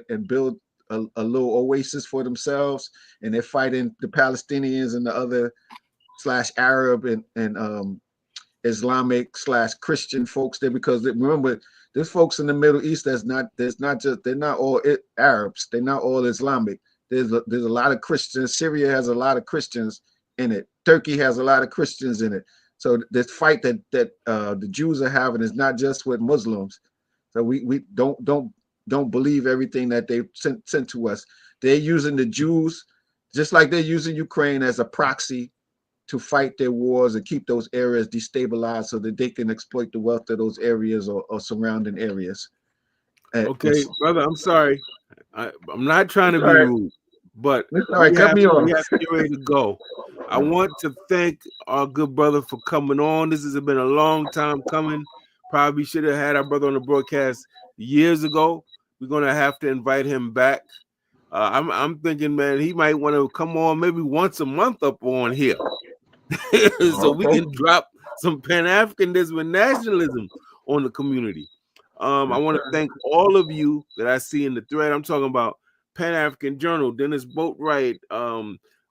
and build a little oasis for themselves, and they're fighting the Palestinians and the other /Arab and Islamic / Christian folks there, because remember, there's folks in the Middle East they're not all Arabs, they're not all Islamic. There's a lot of Christians. Syria has a lot of Christians in it. Turkey has a lot of Christians in it. So this fight that the Jews are having is not just with Muslims. So we don't believe everything that they sent to us. They're using the Jews just like they're using Ukraine as a proxy to fight their wars and keep those areas destabilized so that they can exploit the wealth of those areas or surrounding areas. Okay, brother, I'm sorry. I'm not trying to be rude, but we have to get ready to go. I want to thank our good brother for coming on. This has been a long time coming. Probably should have had our brother on the broadcast years ago. We're going to have to invite him back. I'm thinking, man, he might want to come on maybe once a month up on here. So we can drop some Pan-Africanism and nationalism on the community. I want to thank all of you that I see in the thread. I'm talking about Pan-African Journal, Dennis Boatwright,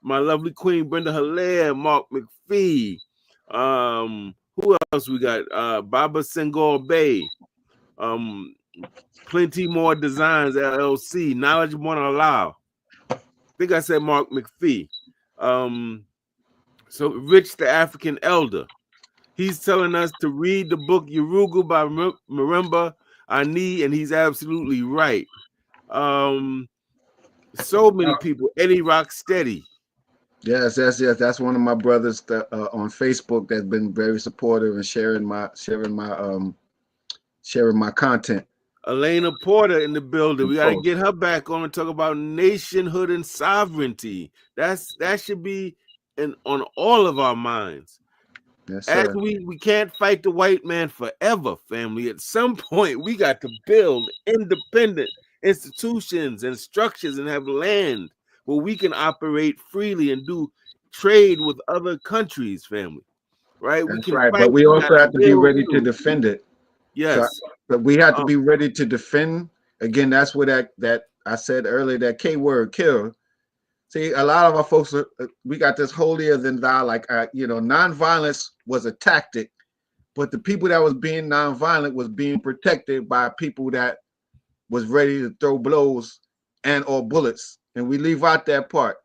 my lovely queen Brenda Hilaire, Mark McPhee. Who else we got? Baba Senghor Bay. Plenty More Designs LLC, Knowledge Wanna Allow. I think I said Mark McPhee. So Rich the African Elder. He's telling us to read the book Yurugu by Marimba Ani, and he's absolutely right. So many people. Eddie Rocksteady. Yes. That's one of my brothers that, on Facebook that's been very supportive and sharing my content. Elena Porter in the building. We got to get her back on and talk about nationhood and sovereignty. That should be on all of our minds. Yes, as we can't fight the white man forever, family. At some point, we got to build independent institutions and structures and have land where we can operate freely and do trade with other countries, family. Right? That's right. But we also have to be ready to defend it. Yes. But we have to be ready to defend. Again, that's where that I said earlier, that K word, kill. See, a lot of our folks, we got this holier than thou, like, nonviolence was a tactic, but the people that was being nonviolent was being protected by people that was ready to throw blows and or bullets, and we leave out that part,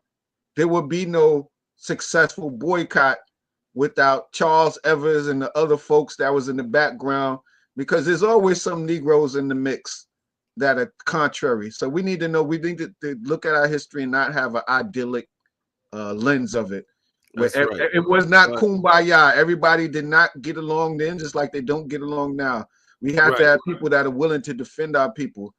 there would be no successful boycott without Charles Evers and the other folks that was in the background, because there's always some Negroes in the mix that are contrary. So we need to know, we need to look at our history and not have an idyllic lens of it. Where That's right. it was not But, kumbaya. Everybody did not get along then, just like they don't get along now. We have to right. have people that are willing to defend our people.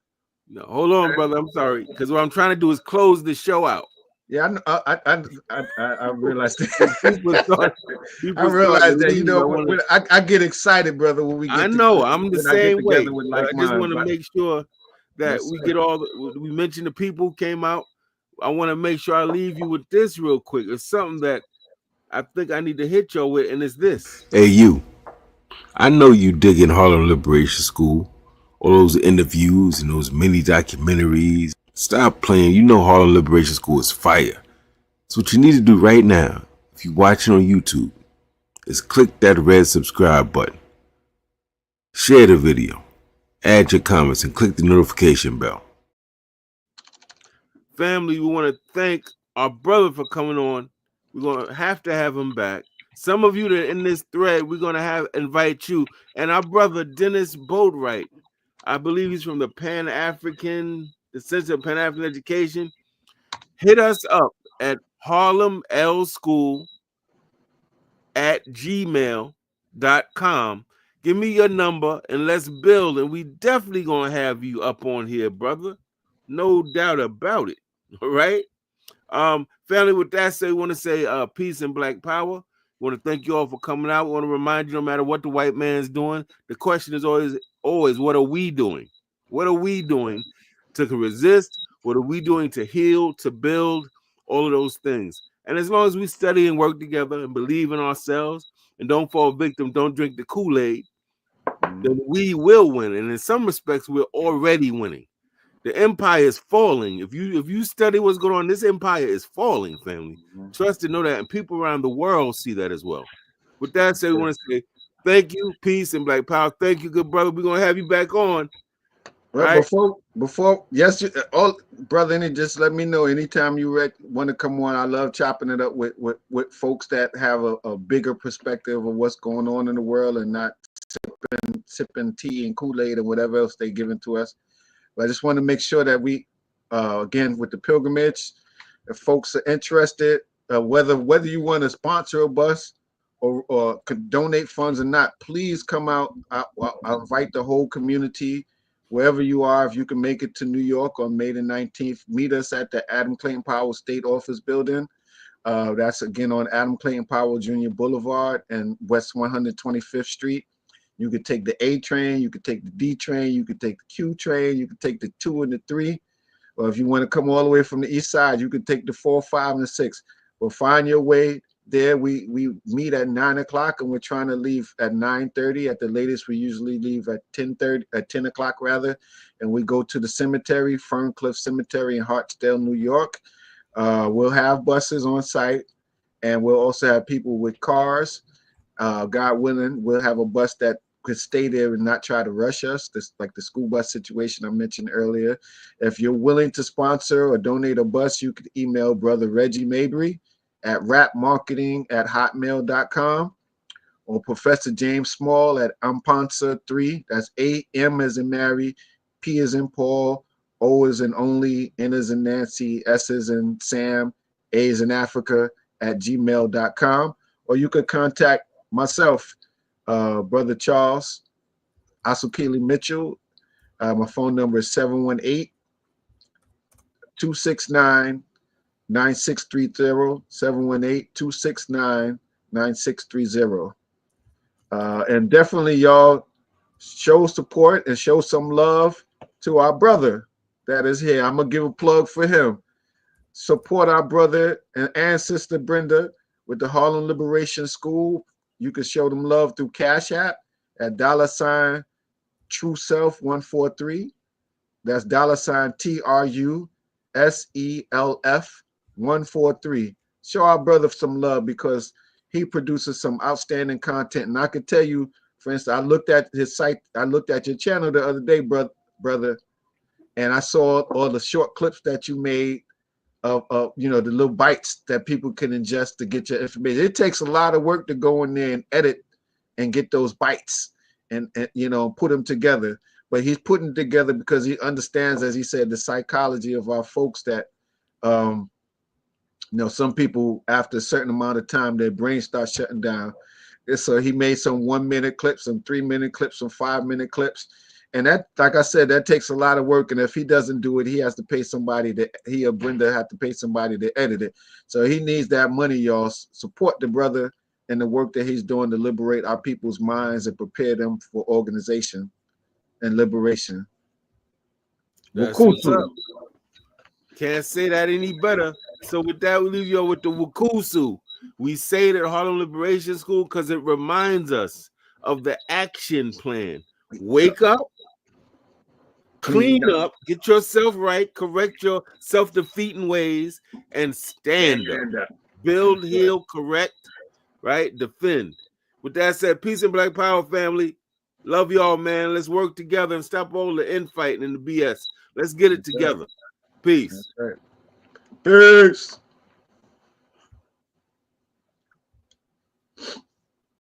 No, hold on, brother. I'm sorry. Because what I'm trying to do is close the show out. Yeah, I realized People that. start, I people start to realized that. You leave. know, I get excited, brother, when we I get know together, I'm the when I get same way, together with but like I just want minds. to make sure that Yes, we sir. get all the, we mentioned the people who came out. I want to make sure I leave you with this real quick. It's something that I think I need to hit you with, and it's this. Hey, you. I know you digging Harlem Liberation School, all those interviews and those mini documentaries. Stop playing. You know Harlem Liberation School is fire. So what you need to do right now, if you're watching on YouTube, is click that red subscribe button. Share the video, add your comments, and click the notification bell. Family, we want to thank our brother for coming on. We're going to have him back. Some of you that are in this thread, we're going to invite you. And our brother, Dennis Boatwright, I believe he's from the Center of Pan-African Education. Hit us up at harlemlschool@gmail.com. Give me your number and let's build. And we definitely going to have you up on here, brother. No doubt about it. All right. Family, with that said, we want to say peace and black power. We want to thank you all for coming out. We want to remind you, no matter what the white man's doing, the question is always, what are we doing? What are we doing to resist? What are we doing to heal, to build, all of those things? And as long as we study and work together and believe in ourselves and don't fall victim, don't drink the Kool-Aid, then we will win. And in some respects, we're already winning. The empire is falling. If you study what's going on, this empire is falling, family. Trust and know that, and people around the world see that as well. With that said, we want to say thank you, peace, and black power. Thank you, good brother. We're gonna have you back on. Well, Right? before yes, brother, and just let me know anytime you want to come on. I love chopping it up with folks that have a bigger perspective of what's going on in the world and not sipping tea and Kool-Aid and whatever else they giving to us. But I just want to make sure that we, again, with the pilgrimage, if folks are interested, whether you want to sponsor a bus or could donate funds or not, please come out. I invite the whole community, wherever you are. If you can make it to New York on May the 19th, meet us at the Adam Clayton Powell State Office Building. That's again on Adam Clayton Powell Jr. Boulevard and West 125th Street. You could take the A train, you could take the D train, you could take the Q train, you could take the 2 and the 3. Or if you want to come all the way from the east side, you could take the 4, 5, and 6. Well, find your way there. We meet at 9 o'clock and we're trying to leave at 9:30. At the latest, we usually leave at 10:30, at 10 o'clock rather. And we go to the cemetery, Ferncliff Cemetery in Hartsdale, New York. We'll have buses on site and we'll also have people with cars. God willing, we'll have a bus that could stay there and not try to rush us, this like the school bus situation I mentioned earlier. If you're willing to sponsor or donate a bus, you could email Brother Reggie Mabry at rapmarketing@hotmail.com or Professor James Small at Ampansa3. That's A-M as in Mary, P as in Paul, O as in only, N as in Nancy, S as in Sam, A as in Africa at gmail.com. Or you could contact myself, Brother Charles Asukile Mitchell. My phone number is 718-269-9630, 718-269-9630. And definitely, y'all, show support and show some love to our brother that is here. I'm going to give a plug for him. Support our brother and sister Brenda with the Harlem Liberation School. You can show them love through Cash App at $ True Self 143. That's $ TRUSELF 143. Show our brother some love because he produces some outstanding content. And I could tell you, for instance, I looked at his site, I looked at your channel the other day, brother, and I saw all the short clips that you made of you know, the little bites that people can ingest to get your information. It takes a lot of work to go in there and edit and get those bites and you know, put them together. But he's putting it together because he understands, as he said, the psychology of our folks, that you know, some people after a certain amount of time their brain starts shutting down. And so he made some 1 minute clips, some 3 minute clips, some 5 minute clips. And that, like I said, that takes a lot of work. And if he doesn't do it, he has to pay somebody that he or Brenda have to pay somebody to edit it. So he needs that money, y'all. Support the brother and the work that he's doing to liberate our people's minds and prepare them for organization and liberation. That's what's up. Can't say that any better. So with that, we leave you with the Wukusu. We say it at Harlem Liberation School because it reminds us of the action plan. Wake up, clean up, get yourself right, correct your self-defeating ways, and stand up. Build, heal, correct, right? Defend. With that said, peace and Black Power, family. Love y'all, man. Let's work together and stop all the infighting and the BS. Let's get it together. Peace. Peace.